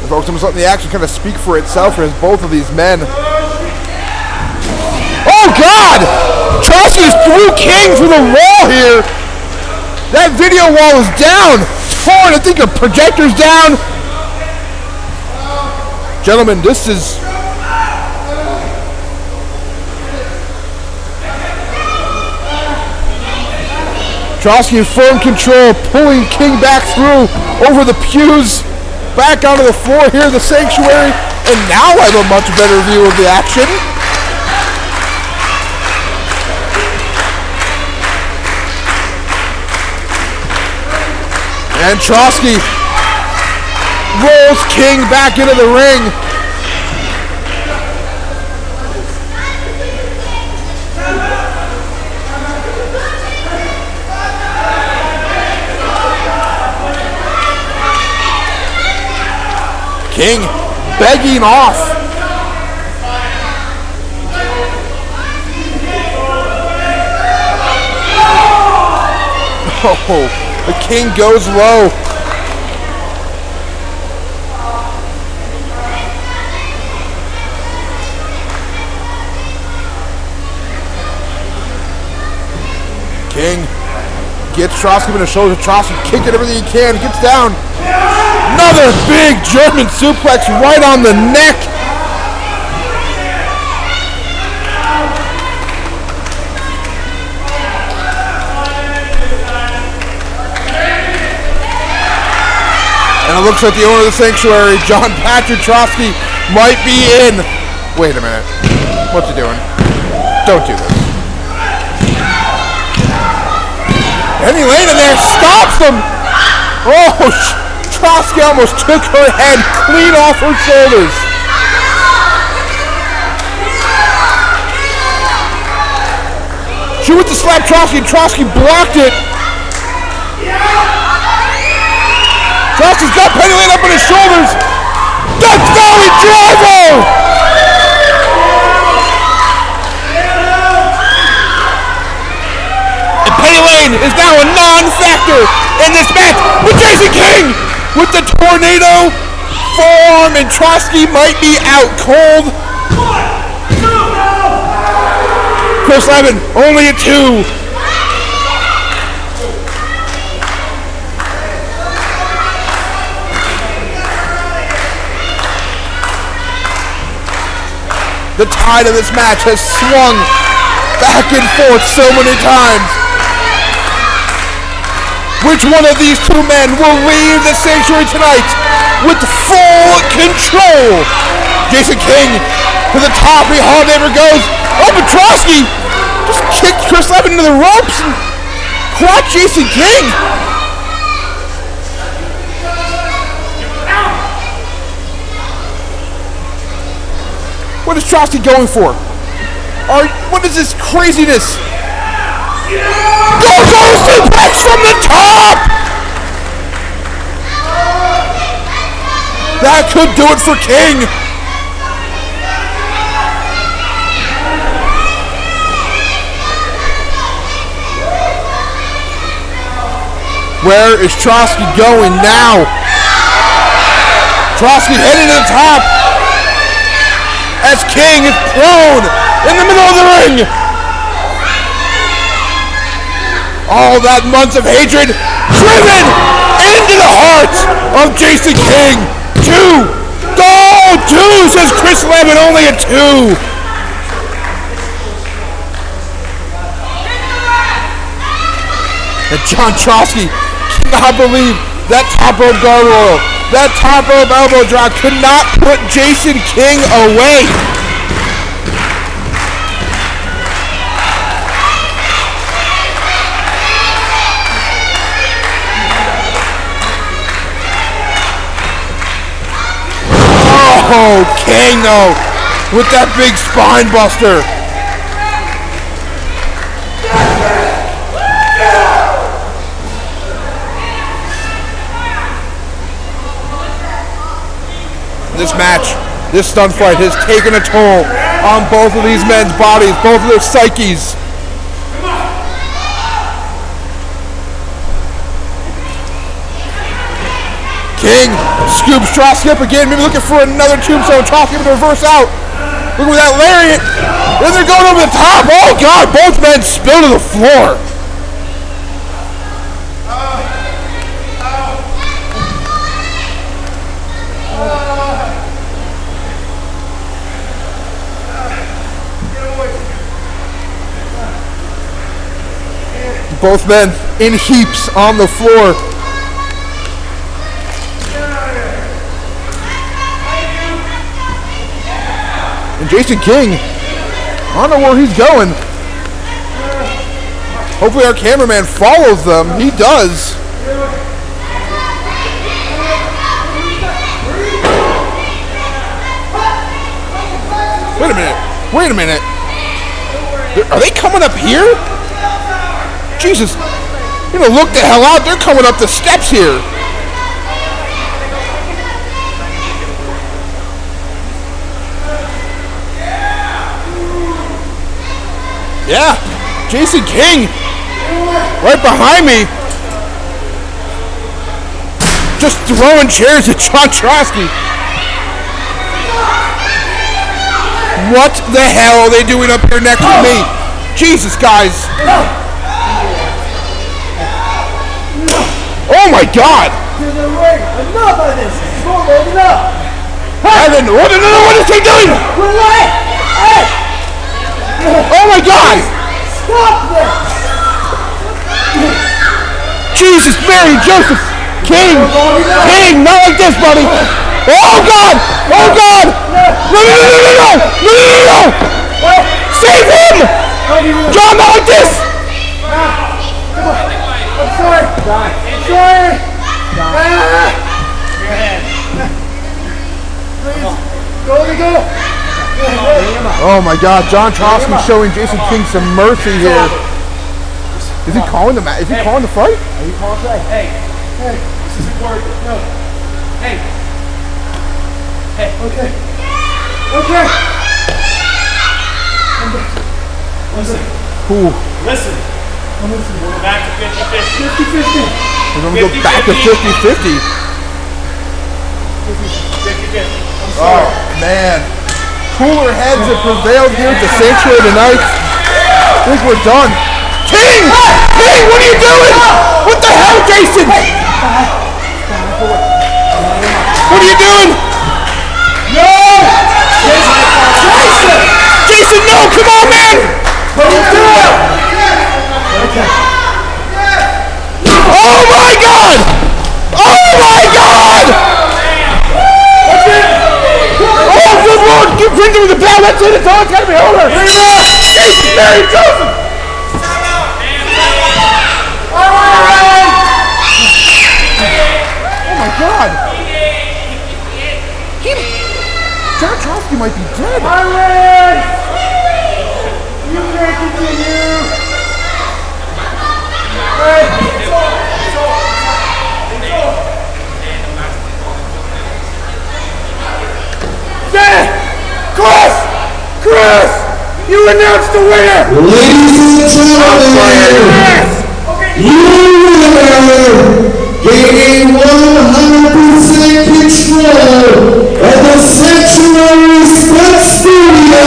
Speaker 4: Folks, I'm just letting the action kind of speak for itself as both of these men. Oh God! Trotsky threw King through the wall here. That video wall is down. Torn. I think a projector's down. Gentlemen, this is... Trotsky in firm control, pulling King back through over the pews. Back onto the floor here in the Sanctuary, and now I have a much better view of the action. And Trotsky rolls King back into the ring. King begging off. Oh, the King goes low. King gets Trotsky in the shoulder. Trotsky kicking everything he can. Gets down. Another big German suplex right on the neck. looks like the owner of the Sanctuary, Jon Trosky, might be in. Wait a minute. What's he doing? Don't do this. Penny Lane in there stops them. Oh, Trotsky almost took her head clean off her shoulders. She went to slap Trotsky, and Trotsky blocked it. Trotsky's got Penny Lane up on his shoulders. Death Valley Driver! And Penny Lane is now a non-factor in this match with Jason King with the tornado forearm, and Trotsky might be out cold. Chris Levin, only a 2. The tide of this match has swung back and forth so many times. Which one of these two men will leave the Sanctuary tonight with full control? Jason King to the top, he hardly ever goes. Oh, but Trotsky just kicked Chris Levin into the ropes and caught Jason King. What is Trotsky going for? What is this craziness? Go suplex from the top! That could do it for King. Where is Trotsky going now? Trotsky heading to the top as King is prone in the middle of the ring. All that months of hatred driven into the heart of Jason King. 2. Oh, 2, says Chris Levin, only a 2. And Jon Trosky cannot believe that top rope gargoyle, that top rope elbow drop could not put Jason King away. Oh, King though, with that big spine buster. This match, this stunt fight has taken a toll on both of these men's bodies, both of their psyches. King scoops Trotsky up again, maybe looking for another tombstone. Trotsky to reverse out. Look at that lariat. Then they're going over the top. Oh God, both men spill to the floor. Both men in heaps on the floor. And Jason King, I don't know where he's going. Hopefully our cameraman follows them. He does. Wait a minute. Are they coming up here? Jesus, look the hell out. They're coming up the steps here. Yeah, Jason King right behind me. Just throwing chairs at Jon Trosky. What the hell are they doing up here next to me? Jesus, guys. Oh my God!
Speaker 7: Enough of this! Enough!
Speaker 4: Evan, what is he doing?
Speaker 7: Hey!
Speaker 4: Oh my God!
Speaker 7: Stop this!
Speaker 4: Jesus, Mary, Joseph!
Speaker 8: King! King! Not like this, buddy! Oh, God! Oh, God! No! Save him! John, not like this!
Speaker 7: I'm sorry. Sorry. Please. Let me go.
Speaker 8: Oh my God, Jon Trosky showing Jason King some mercy here. Is he calling the fight? Are you calling the fight?
Speaker 7: Hey, this isn't working. No. Hey. Okay. Listen.
Speaker 8: Cool.
Speaker 7: Listen. We're back to 50-50. 50-50.
Speaker 8: We're gonna go back to 50-50.
Speaker 7: 50-50.
Speaker 8: Oh man. Cooler heads have prevailed here at the Sanctuary tonight. I think we're done. King! King, what are you doing? What the hell, Jason? What are you doing? No! Jason, no! Come on, man! Don't do it! Oh my God! Oh my God! Oh, good Lord! You bring him with the bell. That's it. It's all. It's gotta be over. Jason, Mary, Joseph. Oh my God! Jon Trosky might be dead.
Speaker 7: You can't continue.
Speaker 8: Chris! You announced the winner!
Speaker 3: Ladies and gentlemen, you winner, gaining 100% control of the Sanctuary Stunt Studio,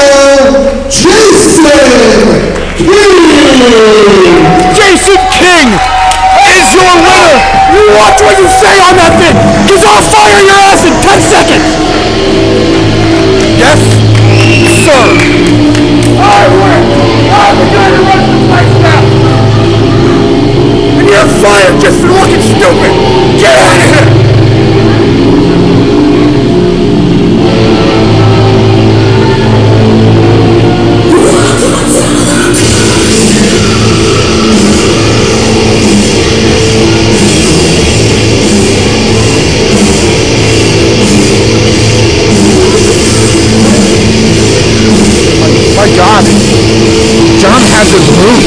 Speaker 8: Jason King is your winner! You watch what you say on that thing, because I'll fire your ass in 10 seconds! Yes, sir! I win! I'm the guy who runs the place now! And you're fired just for looking stupid! Get out of here! My God, John hasn't moved.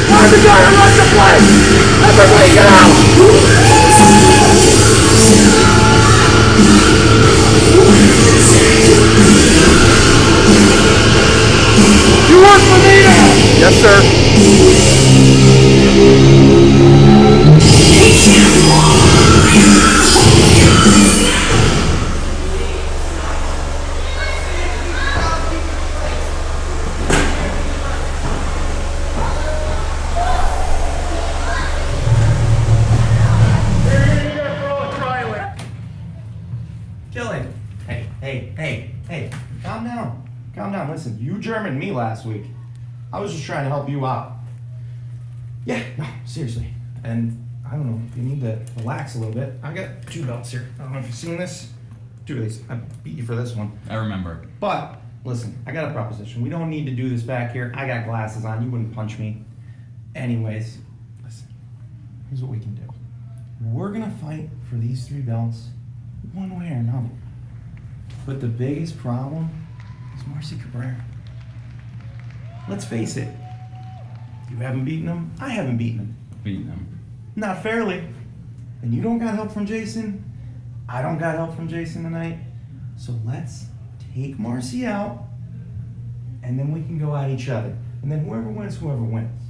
Speaker 8: I'm the guy who runs the place! Everybody get out! You work for me now! Yes, sir.
Speaker 9: Killian. Hey. Calm down. Listen, you Germaned me last week. I was just trying to help you out. Yeah, no, seriously. And I don't know, you need to relax a little bit. I got 2 belts here. I don't know if you've seen this. 2 of these. I beat you for this one.
Speaker 10: I remember.
Speaker 9: But, listen, I got a proposition. We don't need to do this back here. I got glasses on. You wouldn't punch me. Anyways, listen. Here's what we can do. We're gonna fight for these 3 belts one way or another. But the biggest problem is Marcy Cabrera. Let's face it. You haven't beaten him. I haven't beaten him.
Speaker 10: Beating him.
Speaker 9: Not fairly. And you don't got help from Jason. I don't got help from Jason tonight. So let's take Marcy out, and then we can go at each other. And then whoever wins, wins.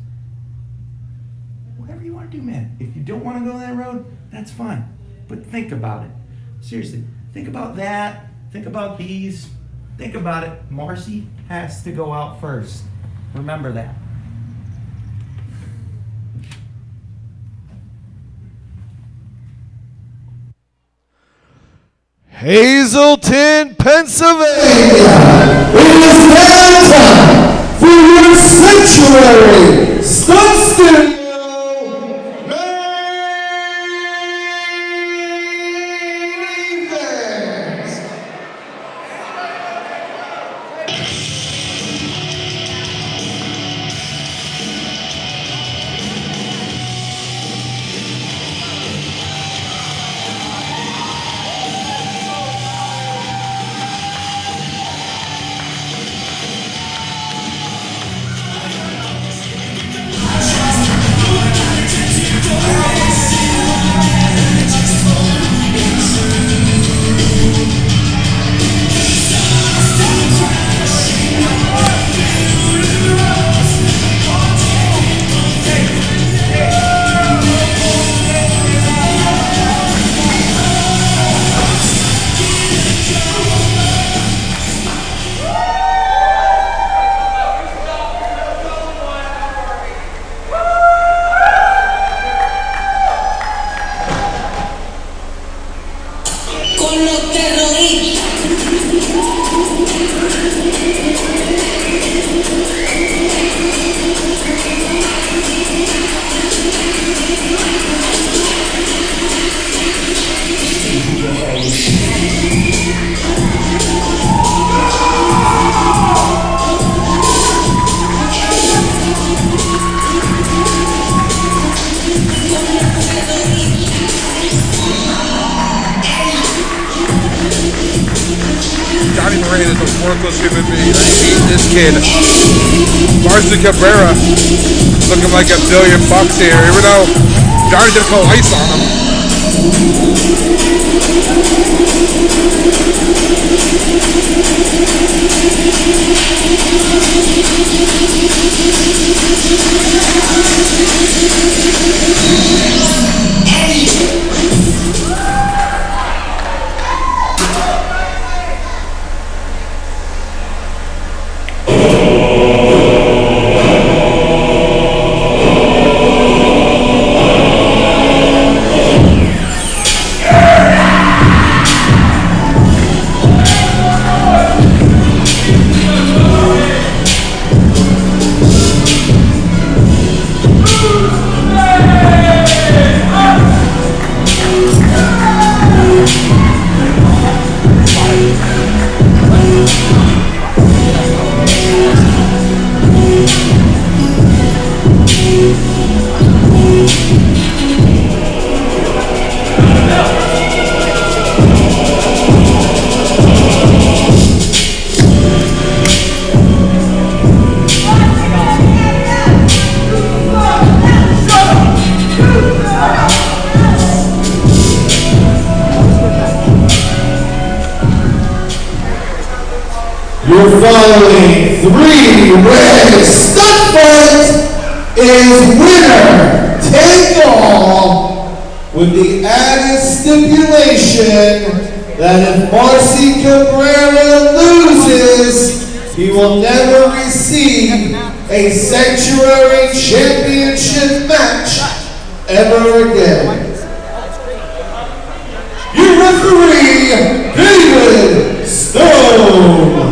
Speaker 9: whatever you want to do, man. If you don't want to go that road, that's fine. But think about it. Seriously, think about that. Think about these. Think about it. Marcy has to go out first. Remember that.
Speaker 8: Hazelton, Pennsylvania.
Speaker 3: It is now time for your Sanctuary Stunt Studio main event.
Speaker 4: Worthless human being. I hate this kid. Marcy Cabrera looking like $1 billion here, even though Johnny did call ice on him. Your following three-way stunt fight is winner take all, with the added stipulation that if Marcy Cabrera loses, he will never receive a Sanctuary Championship match ever again. Your referee, David Stone.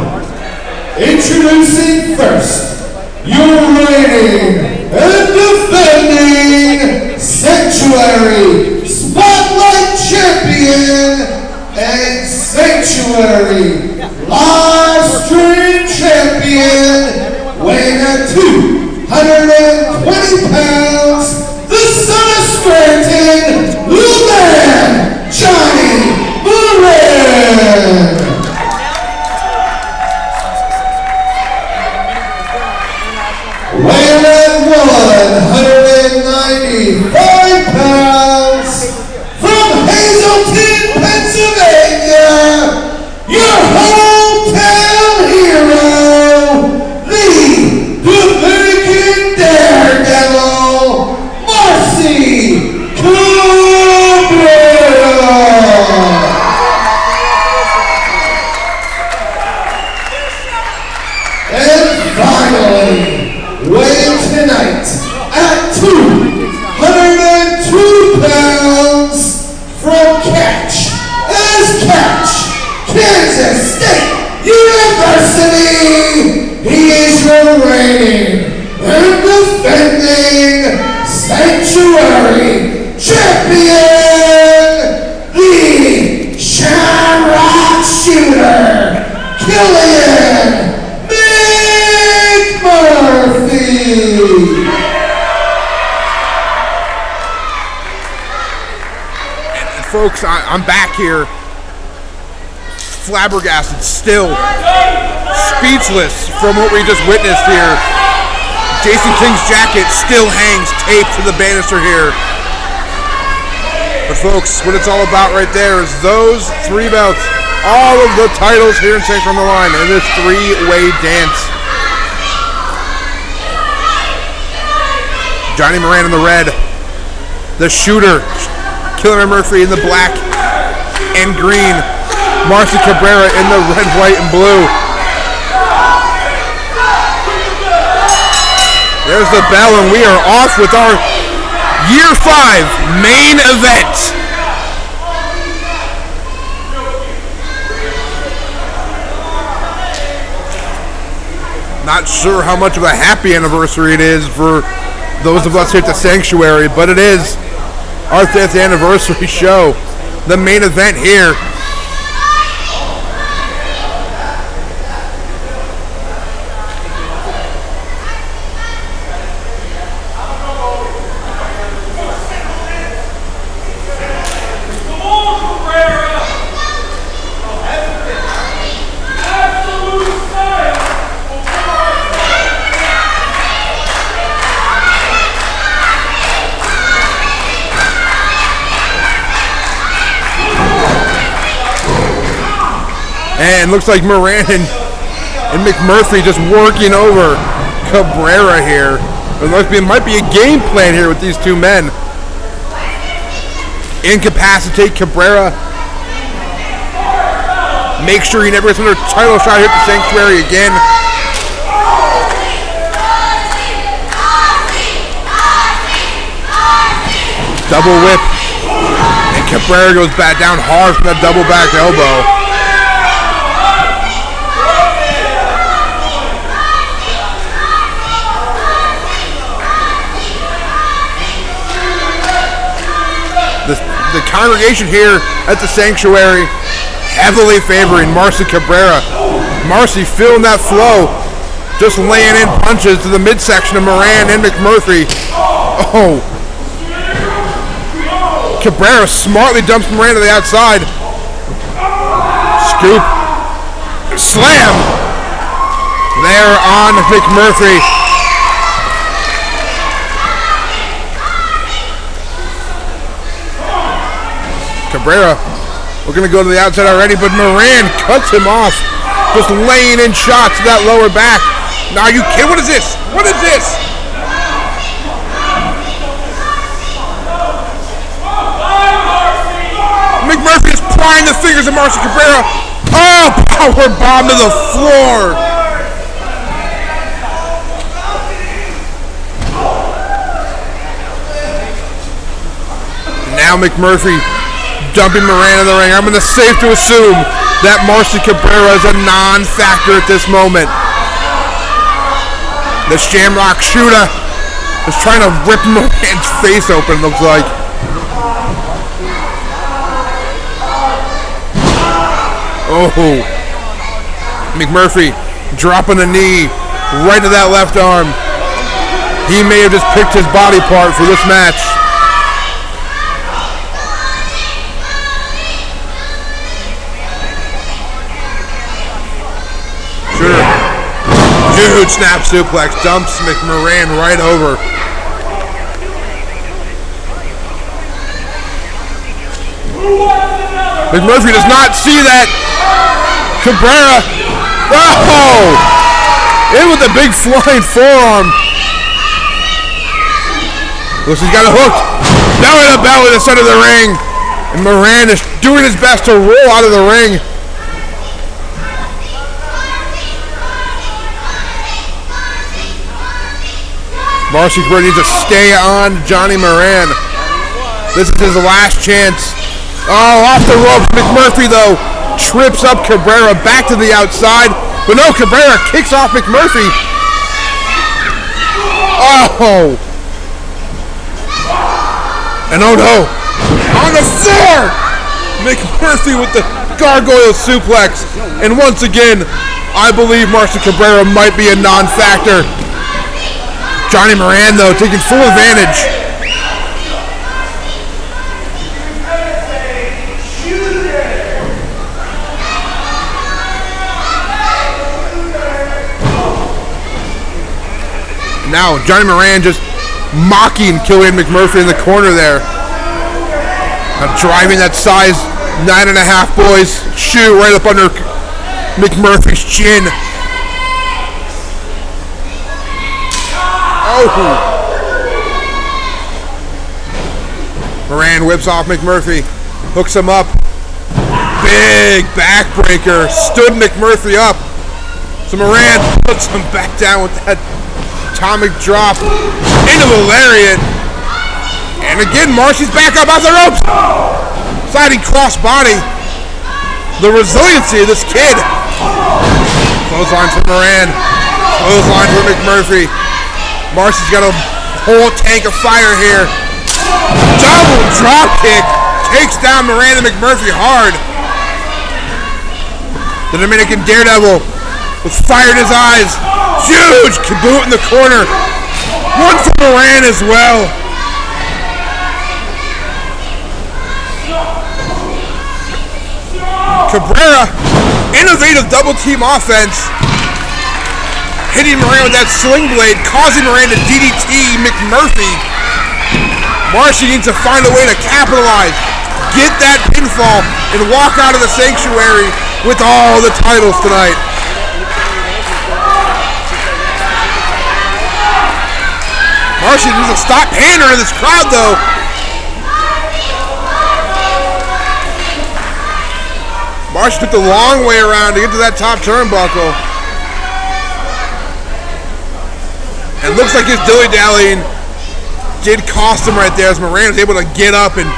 Speaker 4: Introducing first, your reigning and defending Sanctuary Spotlight Champion and Sanctuary Live Stream Champion, weighing at 220 pounds, the son of Scranton, little man, Johnny Moran. Weighing at 195 pounds, from Hazelton, Pennsylvania, your hometown hero, the Dominican Daredevil, Marcy
Speaker 3: finally, weighing tonight at 202 pounds from Catch as Catch, Kansas State University. He is your reigning and defending Sanctuary Champion, the Shamrock Shooter, Killian McMurphy.
Speaker 4: And folks, I'm back here, flabbergasted, still speechless from what we just witnessed here. Jason King's jacket still hangs taped to the banister here. But folks, what it's all about right there is those 3 belts, all of the titles here in Sanctuary on the line in this 3-way dance. Johnny Moran in the red, the shooter, Killian McMurphy in the black and green, Marcy Cabrera in the red, white, and blue. There's the bell, and we are off with our Year 5 main event. Not sure how much of a happy anniversary it is for those of us here at the Sanctuary, but it is our 5th anniversary show. The main event here. And looks like Moran and McMurphy just working over Cabrera here. It might be a game plan here with these 2 men. Incapacitate Cabrera. Make sure he never gets another title shot here at the Sanctuary again. Double whip. And Cabrera goes back down hard from that double back elbow. The congregation here at the Sanctuary heavily favoring Marcy Cabrera. Marcy feeling that flow, just laying in punches to the midsection of Moran and McMurphy. Oh. Cabrera smartly dumps Moran to the outside. Scoop. Slam. There on McMurphy. Cabrera, we're going to go to the outside already, but Moran cuts him off, just laying in shots to that lower back. Now, are you kidding? What is this? What is this? McMurphy is prying the fingers of Marcy Cabrera. Oh, power bomb to the floor. Now McMurphy dumping Moran in the ring. I'm going to safe to assume that Marcy Cabrera is a non-factor at this moment. The Shamrock Shooter is trying to rip Moran's face open, looks like. Oh. McMurphy dropping a knee right to that left arm. He may have just picked his body part for this match. Huge snap suplex, dumps McMoran right over. McMurphy does not see that. Cabrera, oh! In with a big flying forearm. Looks he's got it hooked. Belly to belly in the center of the ring. And Moran is doing his best to roll out of the ring.
Speaker 8: Marcy Cabrera needs to stay on Johnny Moran. This is his last chance. Oh, off the ropes. McMurphy, though, trips up Cabrera back to the outside. But no, Cabrera kicks off McMurphy. Oh! And oh no! On the floor! McMurphy with the gargoyle suplex. And once again, I believe Marcy Cabrera might be a non-factor. Johnny Moran, though, taking full advantage. Now, Johnny Moran just mocking Killian McMurphy in the corner there. Now driving that size 9.5 boys shoe right up under McMurphy's chin. Oh! Moran whips off McMurphy, hooks him up. Big backbreaker, stood McMurphy up. So Moran puts him back down with that atomic drop into the lariat. And again, Marcy's back up off the ropes. Sliding crossbody. The resiliency of this kid. Clothesline for Moran. Clothesline for McMurphy. Marcy's got a whole tank of fire here. Double drop kick. Takes down Moran and McMurphy hard. The Dominican Daredevil with fire in his eyes. Huge boot in the corner. One for Moran as well. Cabrera, innovative double team offense. Hitting Moran with that sling blade, causing Moran to DDT McMurphy. Marcy needs to find a way to capitalize, get that pinfall, and walk out of the Sanctuary with all the titles tonight. Marcy needs to stop pandering this crowd, though. Marcy took the long way around to get to that top turnbuckle. And looks like his dilly-dallying did cost him right there as Moran was able to get up and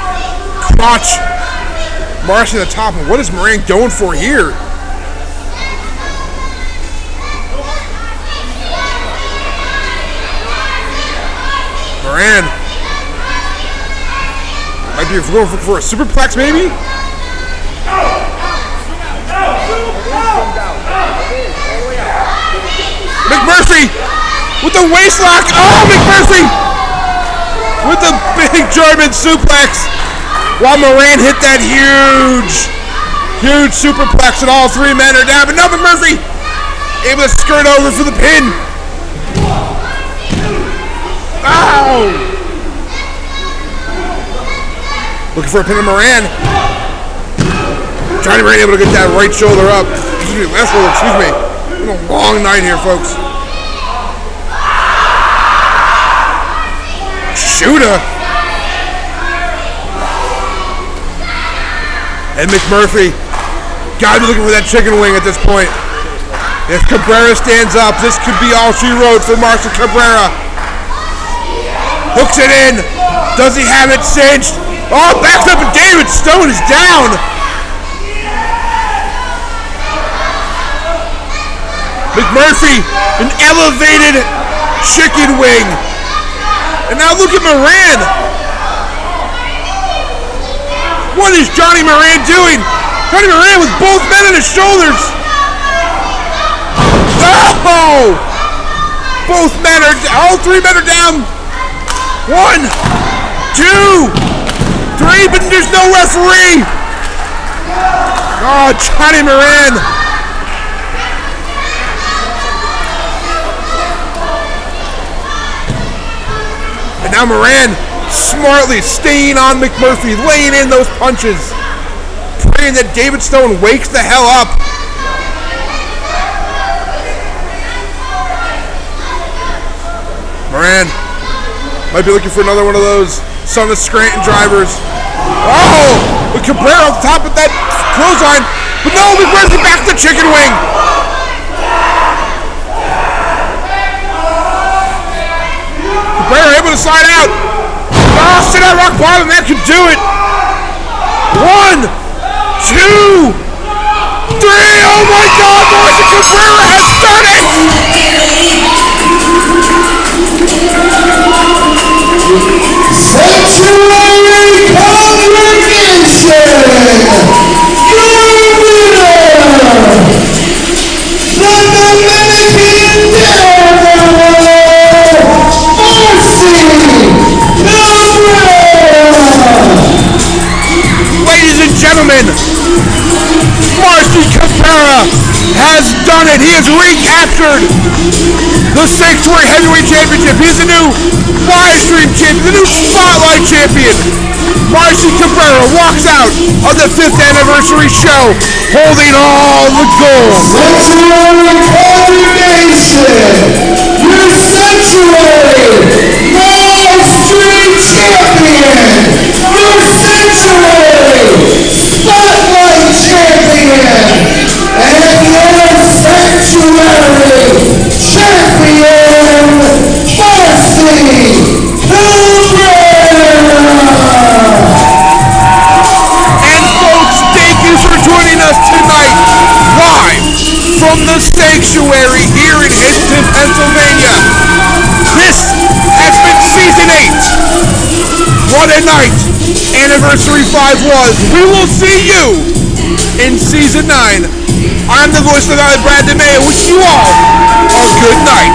Speaker 8: crotch Marcy at the top. And what is Moran going for here? Moran might be going for a superplex, maybe? McMurphy with the waist lock. Oh, McMurphy with the big German suplex while Moran hit that huge superplex and all three men are down. But no, McMurphy able to skirt over for the pin. Ow! Looking for a pin on Moran. Johnny Moran able to get that right shoulder up. Excuse me, left shoulder, excuse me. It's been a long night here, folks. Shooter. And McMurphy gotta be looking for that chicken wing at this point. If Cabrera stands up, this could be all she wrote for Marcy Cabrera. Hooks it in. Does he have it cinched? Oh, backs up and David Stone is down. McMurphy, an elevated chicken wing. And now look at Moran. What is Johnny Moran doing? Johnny Moran with both men on his shoulders. Oh! Both men are, all three men are down. 1, 2, 3, but there's no referee. Oh, Johnny Moran. And now Moran smartly staying on McMurphy, laying in those punches, praying that David Stone wakes the hell up. Moran might be looking for another one of those Son of Scranton drivers. Oh! With Cabrera on top of that clothesline. But no, McMurphy back to the chicken wing. that rock bottom. That could do it. 1, 2, 3. Oh my God, Marcia Cabrera has done it.
Speaker 3: Sanctuary congregation, your winner, the Dominican Daredevil, Marcy Cabrera.
Speaker 8: Ladies and gentlemen, Marcy Cabrera has done it. He has recaptured the Sanctuary Heavyweight Championship. He's the new live stream champion, the new spotlight champion. Marcy Cabrera walks out on the 5th anniversary show holding all the gold.
Speaker 3: Sanctuary congregation, your Sanctuary live stream champion, your Sanctuary spotlight champion, and your Sanctuary champion, Marcy Cabrera.
Speaker 8: And folks, thank you for joining us tonight, live from the Sanctuary here in Hinton, Pennsylvania. This has been Season 8. What a night Anniversary 5 was. We will see you in Season 9. I'm the voice of the Valley, Brad DeMeo, wishing you all a good night.